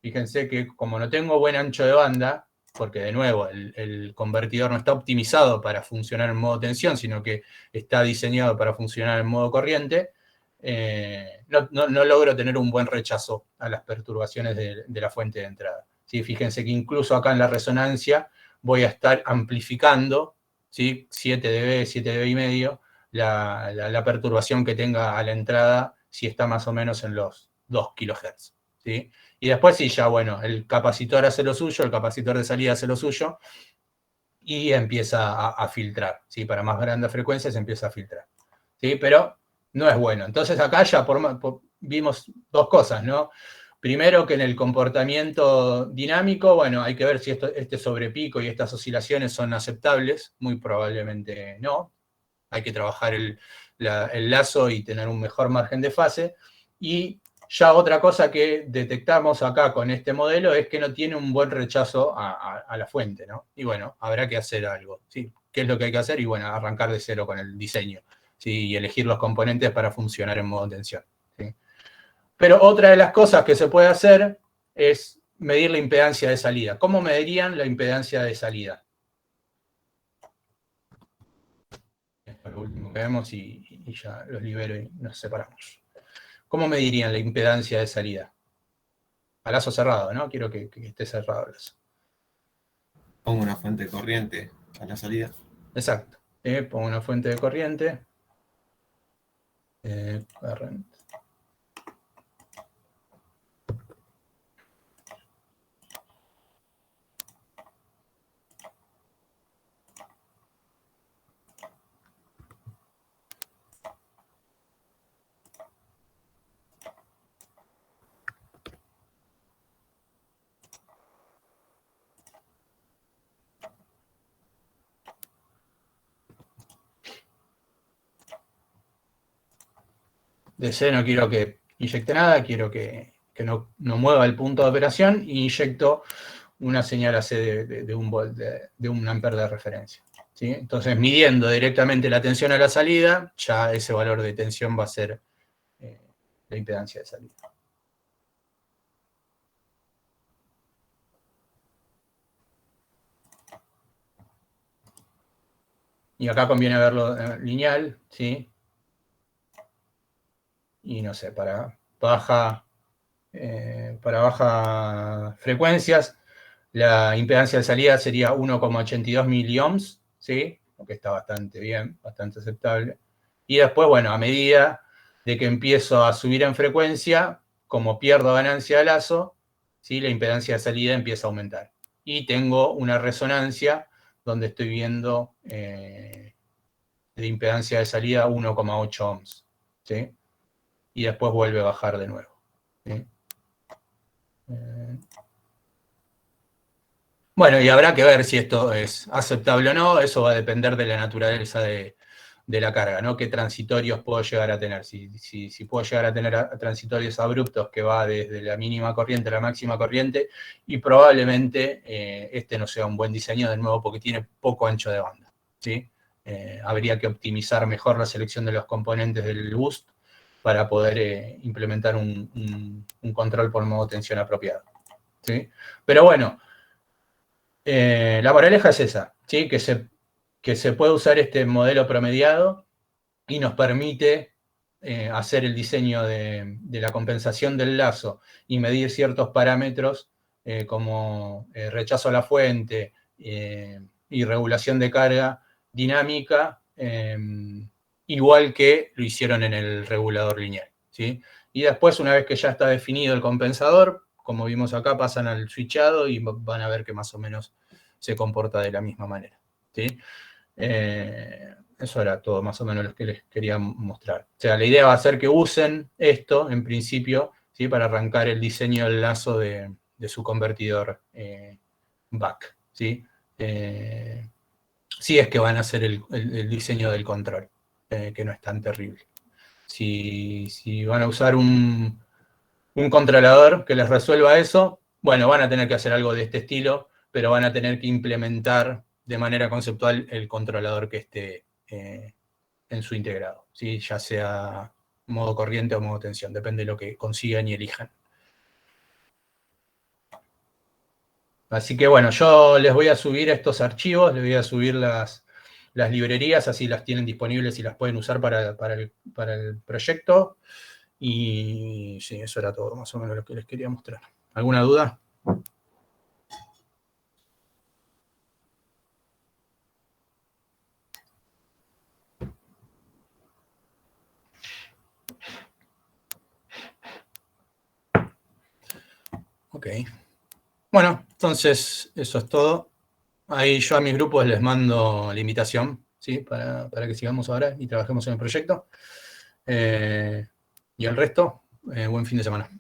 Fíjense que como no tengo buen ancho de banda, porque de nuevo el convertidor no está optimizado para funcionar en modo tensión, sino que está diseñado para funcionar en modo corriente, no logro tener un buen rechazo a las perturbaciones de la fuente de entrada. ¿Sí? Fíjense que incluso acá en la resonancia voy a estar amplificando, ¿sí? 7 dB, 7 dB y medio, la perturbación que tenga a la entrada si está más o menos en los 2 kHz. ¿Sí? Y después sí, ya bueno, el capacitor hace lo suyo, el capacitor de salida hace lo suyo, y empieza a filtrar, ¿sí? Para más grandes frecuencias empieza a filtrar, ¿sí? Pero no es bueno. Entonces acá ya vimos dos cosas, ¿no? Primero que en el comportamiento dinámico, bueno, hay que ver si este sobrepico y estas oscilaciones son aceptables, muy probablemente no. Hay que trabajar el lazo y tener un mejor margen de fase. Y ya otra cosa que detectamos acá con este modelo es que no tiene un buen rechazo a la fuente, ¿no? Y bueno, habrá que hacer algo, ¿sí? ¿Qué es lo que hay que hacer? Y bueno, arrancar de cero con el diseño, ¿sí? Y elegir los componentes para funcionar en modo tensión, ¿sí? Pero otra de las cosas que se puede hacer es medir la impedancia de salida. ¿Cómo medirían la impedancia de salida? Esto es lo último que vemos y ya los libero y nos separamos. ¿Cómo medirían la impedancia de salida? A lazo cerrado, ¿no? Quiero que esté cerrado el lazo. Pongo una fuente de corriente a la salida. Exacto. Pongo una fuente de corriente. Current. DC no quiero que inyecte nada, quiero que no mueva el punto de operación, y inyecto una señal AC de 1 volt, de 1 ampere de referencia. ¿Sí? Entonces, midiendo directamente la tensión a la salida, ya ese valor de tensión va a ser la impedancia de salida. Y acá conviene verlo lineal, ¿sí? Y no sé, para bajas frecuencias, la impedancia de salida sería 1,82 miliohms, ¿sí? Lo que está bastante bien, bastante aceptable. Y después, bueno, a medida de que empiezo a subir en frecuencia, como pierdo ganancia de lazo, ¿sí? La impedancia de salida empieza a aumentar. Y tengo una resonancia donde estoy viendo de impedancia de salida 1,8 ohms, ¿sí? Y después vuelve a bajar de nuevo, ¿sí? Bueno, y habrá que ver si esto es aceptable o no. Eso va a depender de la naturaleza de la carga, ¿no? Qué transitorios puedo llegar a tener. Si puedo llegar a tener transitorios abruptos que va desde la mínima corriente a la máxima corriente, y probablemente este no sea un buen diseño, de nuevo, porque tiene poco ancho de banda, ¿sí? Habría que optimizar mejor la selección de los componentes del boost para poder implementar un control por modo tensión apropiado, ¿sí? Pero bueno, la moraleja es esa, ¿sí? Que se puede usar este modelo promediado y nos permite hacer el diseño de la compensación del lazo y medir ciertos parámetros como rechazo a la fuente y regulación de carga dinámica, igual que lo hicieron en el regulador lineal, ¿sí? Y después, una vez que ya está definido el compensador, como vimos acá, pasan al switchado y van a ver que más o menos se comporta de la misma manera, ¿sí? Eso era todo más o menos lo que les quería mostrar. O sea, la idea va a ser que usen esto, en principio, ¿sí? Para arrancar el diseño del lazo de su convertidor back, ¿sí? Si es que van a hacer el diseño del control, que no es tan terrible. Si van a usar un controlador que les resuelva eso, bueno, van a tener que hacer algo de este estilo, pero van a tener que implementar de manera conceptual el controlador que esté en su integrado, ¿sí? Ya sea modo corriente o modo tensión, depende de lo que consigan y elijan. Así que bueno, yo les voy a subir estos archivos, les voy a subir las librerías, así las tienen disponibles y las pueden usar para el proyecto. Y sí, eso era todo más o menos lo que les quería mostrar. ¿Alguna duda? Ok. Bueno, entonces eso es todo. Ahí yo a mis grupos les mando la invitación, ¿sí? Para que sigamos ahora y trabajemos en el proyecto. Y el resto, buen fin de semana.